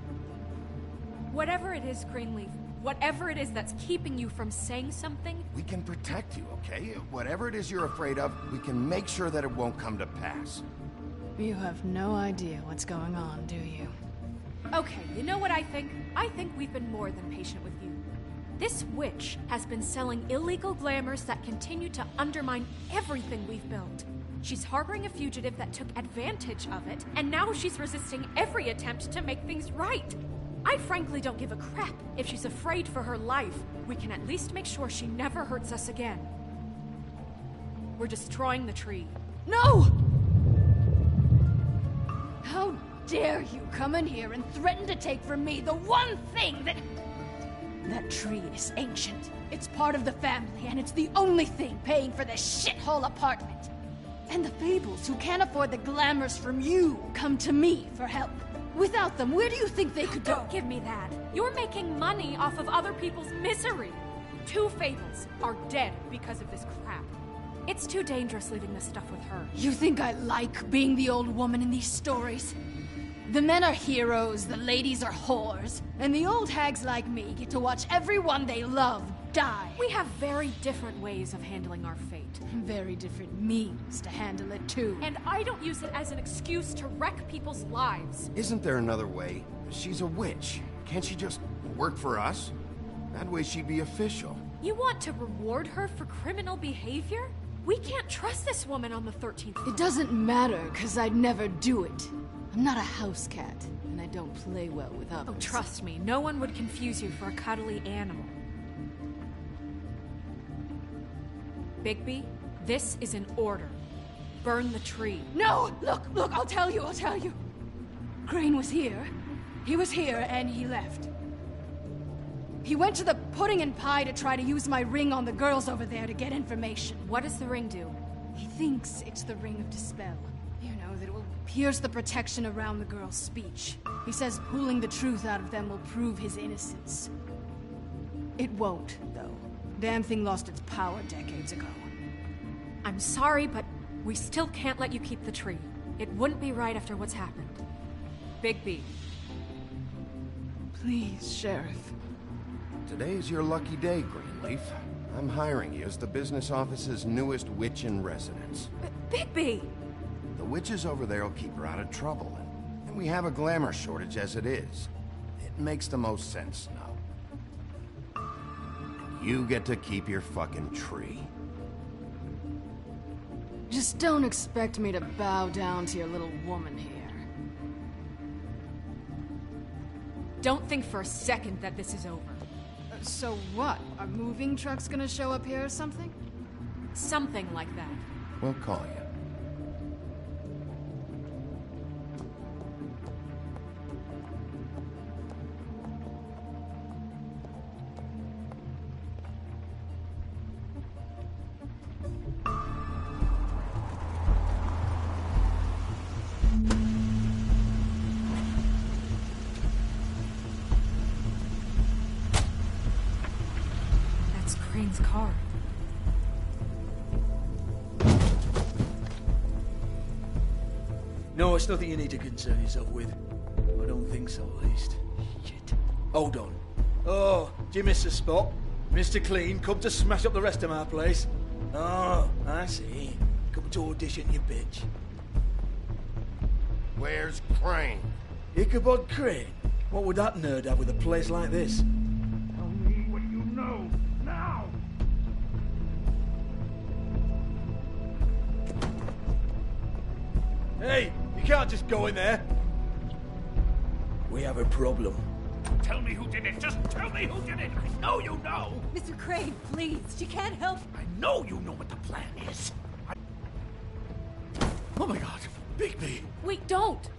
Whatever it is, Greenleaf, whatever it is that's keeping you from saying something... We can protect you, okay? Whatever it is you're afraid of, we can make sure that it won't come to pass. You have no idea what's going on, do you? Okay, you know what I think? I think we've been more than patient with you. This witch has been selling illegal glamours that continue to undermine everything we've built. She's harboring a fugitive that took advantage of it, and now she's resisting every attempt to make things right. I frankly don't give a crap if she's afraid for her life. We can at least make sure she never hurts us again. We're destroying the tree. No! How dare you come in here and threaten to take from me the one thing that... That tree is ancient. It's part of the family, and it's the only thing paying for this shithole apartment. And the Fables, who can't afford the glamours from you, come to me for help. Without them, where do you think they could go? Don't give me that. You're making money off of other people's misery. 2 Fables are dead because of this crap. It's too dangerous leaving this stuff with her. You think I like being the old woman in these stories? The men are heroes, the ladies are whores, and the old hags like me get to watch everyone they love die. We have very different ways of handling our fate. Very different means to handle it, too. And I don't use it as an excuse to wreck people's lives. Isn't there another way? She's a witch. Can't she just work for us? That way she'd be official. You want to reward her for criminal behavior? We can't trust this woman on the 13th floor. It doesn't matter, because I'd never do it. I'm not a house cat, and I don't play well with others. Oh, trust me, no one would confuse you for a cuddly animal. Bigby, this is an order. Burn the tree. No! Look, I'll tell you. Crane was here. He was here, and he left. He went to the pudding and pie to try to use my ring on the girls over there to get information. What does the ring do? He thinks it's the ring of dispel. You know, that it will pierce the protection around the girls' speech. He says pulling the truth out of them will prove his innocence. It won't, though. Damn thing lost its power decades ago. I'm sorry, but we still can't let you keep the tree. It wouldn't be right after what's happened. Bigby. Please, Sheriff. Today's your lucky day, Greenleaf. I'm hiring you as the business office's newest witch in residence. Bigby! The witches over there will keep her out of trouble, and we have a glamour shortage as it is. It makes the most sense now. And you get to keep your fucking tree. Just don't expect me to bow down to your little woman here. Don't think for a second that this is over. So what? Are moving trucks gonna show up here or something? Something like that. We'll call you. Crane's car. No, it's nothing you need to concern yourself with. I don't think so, at least. Shit. Hold on. Oh, do you miss the spot? Mr. Clean, come to smash up the rest of my place. Oh, I see. Come to audition, you bitch. Where's Crane? Ichabod Crane? What would that nerd have with a place like this? Tell me what you know, now! Hey, you can't just go in there. We have a problem. Tell me who did it. Just tell me who did it. I know you know. Mr. Crane, please. You can't help. I know you know what the plan is. Oh my God, Bigby. Wait, don't.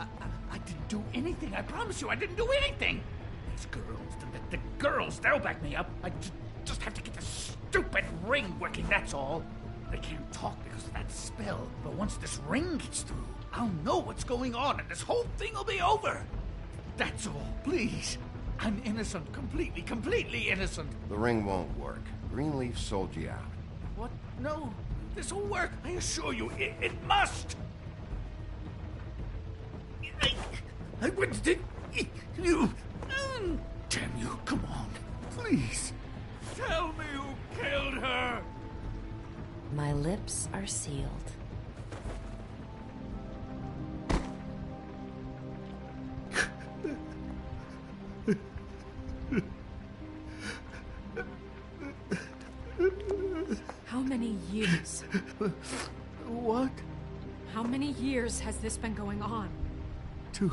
I didn't do anything. I promise you, I didn't do anything. These girls, the girls, they'll back me up. I just have to get this stupid ring working, that's all. They can't talk because of that spell, but once this ring gets through, I'll know what's going on and this whole thing will be over. That's all, please. I'm innocent, completely innocent. The ring won't work. Greenleaf sold you out. What? No, this will work. I assure you, it must. I wouldn't think you. Damn you, come on. Please. Tell me who killed her. My lips are sealed. many years? What? How many years has this been going on? Too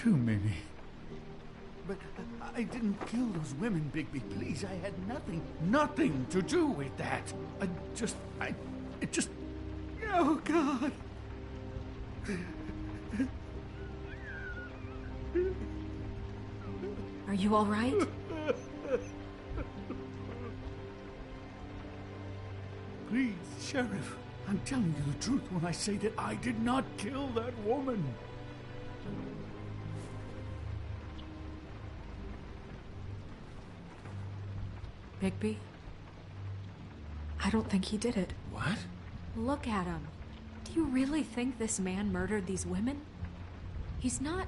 many. But I didn't kill those women, Bigby. Please, I had nothing to do with that. It just... Oh, God. Are you all right? Please, Sheriff, I'm telling you the truth when I say that I did not kill that woman. Bigby? I don't think he did it. What? Look at him. Do you really think this man murdered these women? He's not...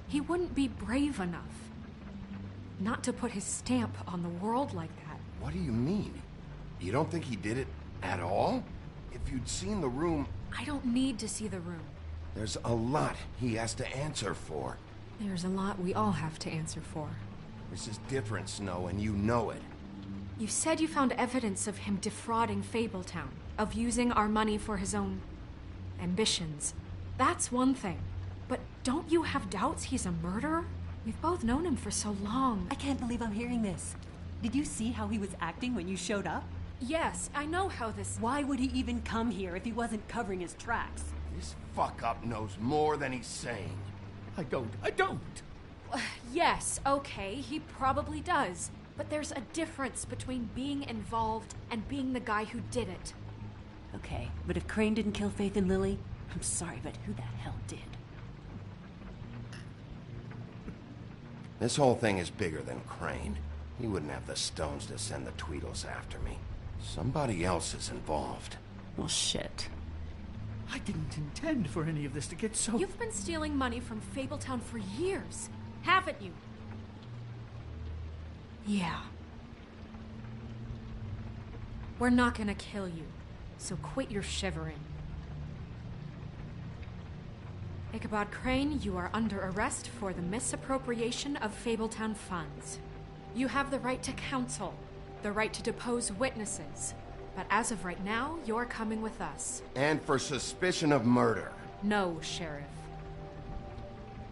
He wouldn't be brave enough. Not to put his stamp on the world like that. What do you mean? You don't think he did it at all? If you'd seen the room... I don't need to see the room. There's a lot he has to answer for. There's a lot we all have to answer for. This is different, Snow, and you know it. You said you found evidence of him defrauding Fabletown, of using our money for his own ambitions. That's one thing. But don't you have doubts he's a murderer? We've both known him for so long. I can't believe I'm hearing this. Did you see how he was acting when you showed up? Yes, I know how this... Why would he even come here if he wasn't covering his tracks? This fuck-up knows more than he's saying. I don't. Yes, okay, he probably does. But there's a difference between being involved and being the guy who did it. Okay, but if Crane didn't kill Faith and Lily, I'm sorry, but who the hell did? This whole thing is bigger than Crane. He wouldn't have the stones to send the Tweedles after me. Somebody else is involved. Well, shit. I didn't intend for any of this to get so... You've been stealing money from Fabletown for years, haven't you? Yeah. We're not gonna kill you, so quit your shivering. Ichabod Crane, you are under arrest for the misappropriation of Fabletown funds. You have the right to counsel, the right to depose witnesses, but as of right now, you're coming with us. And for suspicion of murder. No, Sheriff.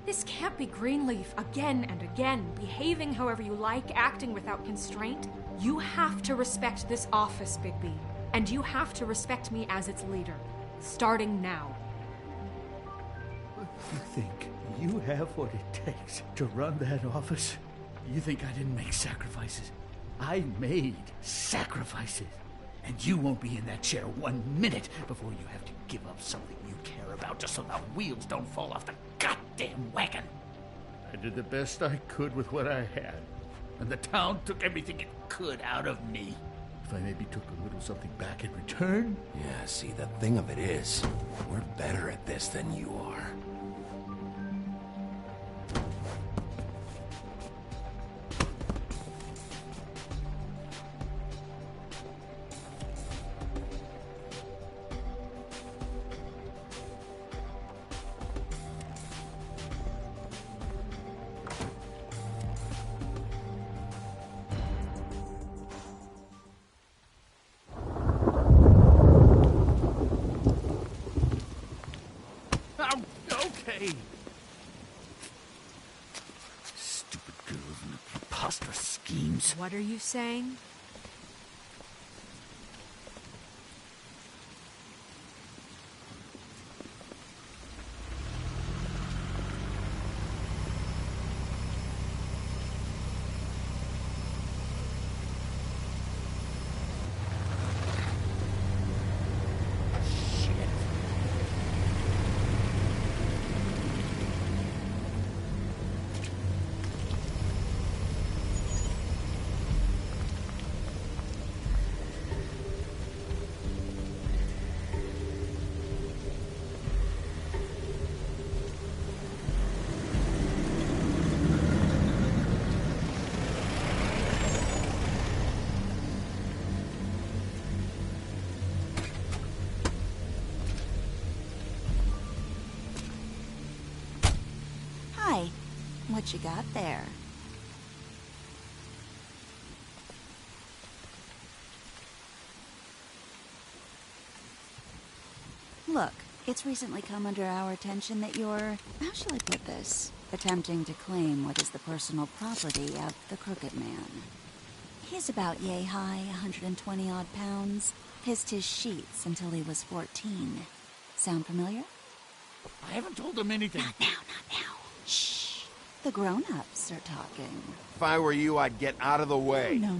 This can't be Greenleaf again and again, behaving however you like, acting without constraint. You have to respect this office, Bigby, and you have to respect me as its leader, starting now. You think you have what it takes to run that office? You think I didn't make sacrifices? I made sacrifices. And you won't be in that chair 1 minute before you have to give up something you care about just so the wheels don't fall off the goddamn wagon. I did the best I could with what I had. And the town took everything it could out of me. If I maybe took a little something back in return... Yeah, see, the thing of it is, we're better at this than you are. Stupid girls and their preposterous schemes. What are you saying? What you got there? Look, it's recently come under our attention that you're, how shall I put this, attempting to claim what is the personal property of the Crooked Man. He's about yay high, 120 odd pounds, pissed his sheets until he was 14. Sound familiar? I haven't told him anything. Not now. Shh. The grown-ups are talking. If I were you, I'd get out of the way. No.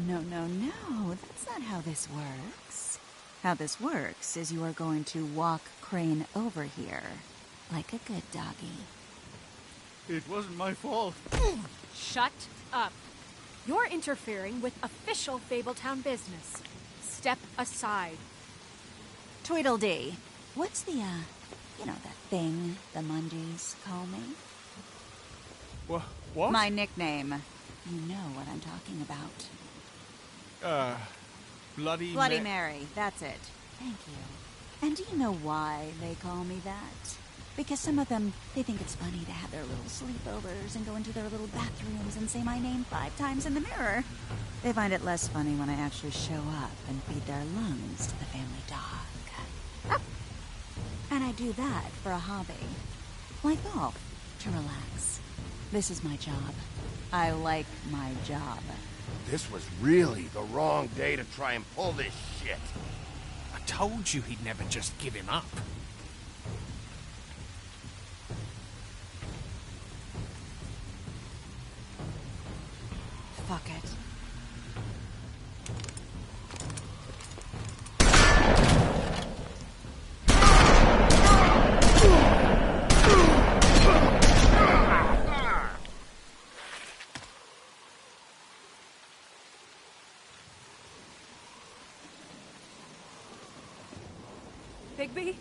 That's not how this works. How this works is you are going to walk Crane over here, like a good doggy. It wasn't my fault. Shut up. You're interfering with official Fabletown business. Step aside. Tweedledee. What's the, that thing the Mundies call me? What? My nickname. You know what I'm talking about. Bloody Mary, that's it. Thank you. And do you know why they call me that? Because some of them, they think it's funny to have their little sleepovers and go into their little bathrooms and say my name 5 times in the mirror. They find it less funny when I actually show up and feed their lungs to the family dog. And I do that for a hobby. Like golf, to relax. This is my job. I like my job. This was really the wrong day to try and pull this shit. I told you he'd never just give him up. Fuck it. Bigby?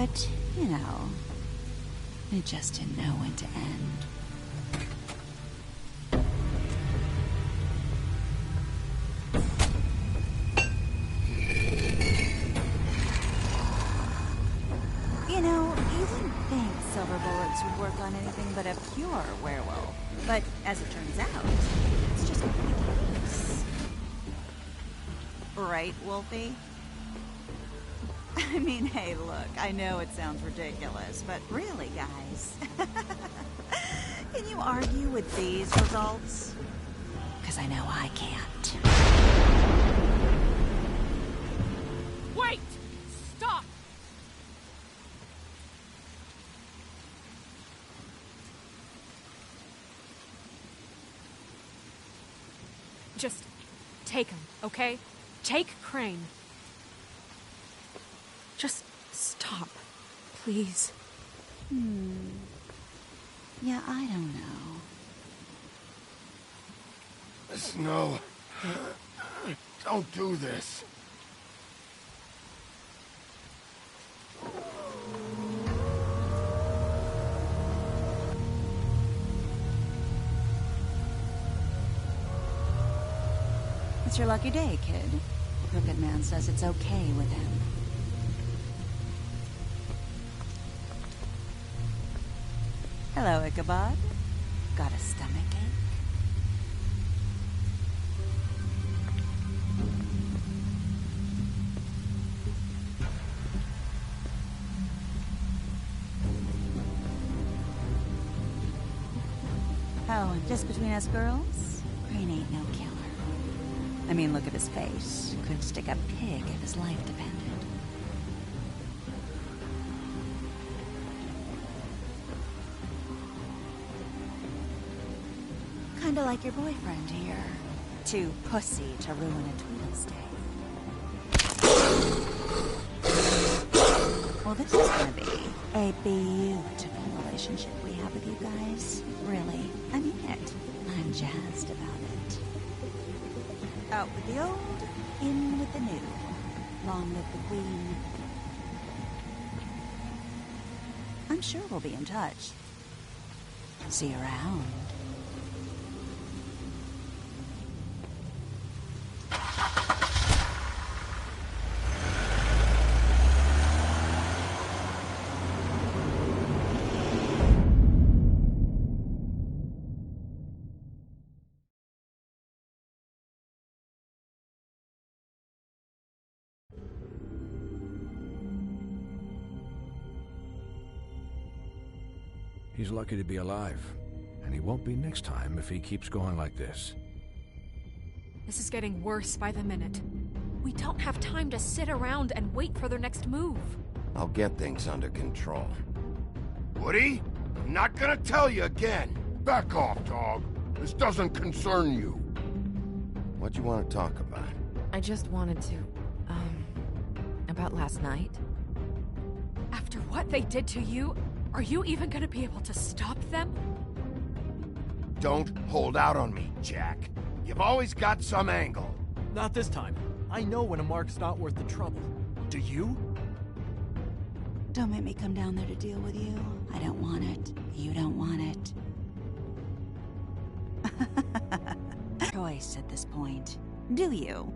But, it just didn't know when to end. You wouldn't think silver bullets would work on anything but a pure werewolf. But as it turns out, it's just ridiculous. Right, Wolfie? I mean, hey, look, I know it sounds ridiculous, but really, guys, can you argue with these results? Because I know I can't. Wait! Stop! Just take him, okay? Take Crane. Just stop, please. Yeah, I don't know. Snow, don't do this. It's your lucky day, kid. The Crooked Man says it's okay with him. Hello, Ichabod. Got a stomachache? Oh, and just between us girls, Crane ain't no killer. I mean, look at his face. Could stick a pig if his life depended. Kinda like your boyfriend here. Too pussy to ruin a Tweedle's day. Well, this is gonna be a beautiful relationship we have with you guys. Really, I mean it. I'm jazzed about it. Out with the old, in with the new. Long live the Queen. I'm sure we'll be in touch. See you around. He's lucky to be alive, and he won't be next time if he keeps going like this. This is getting worse by the minute. We don't have time to sit around and wait for their next move. I'll get things under control. Woody, I'm not gonna tell you again. Back off, dog. This doesn't concern you. What do you want to talk about? I just wanted to, about last night. After what they did to you, are you even gonna be able to stop them? Don't hold out on me, Jack. You've always got some angle. Not this time. I know when a mark's not worth the trouble. Do you? Don't make me come down there to deal with you. I don't want it. You don't want it. Choice at this point. Do you?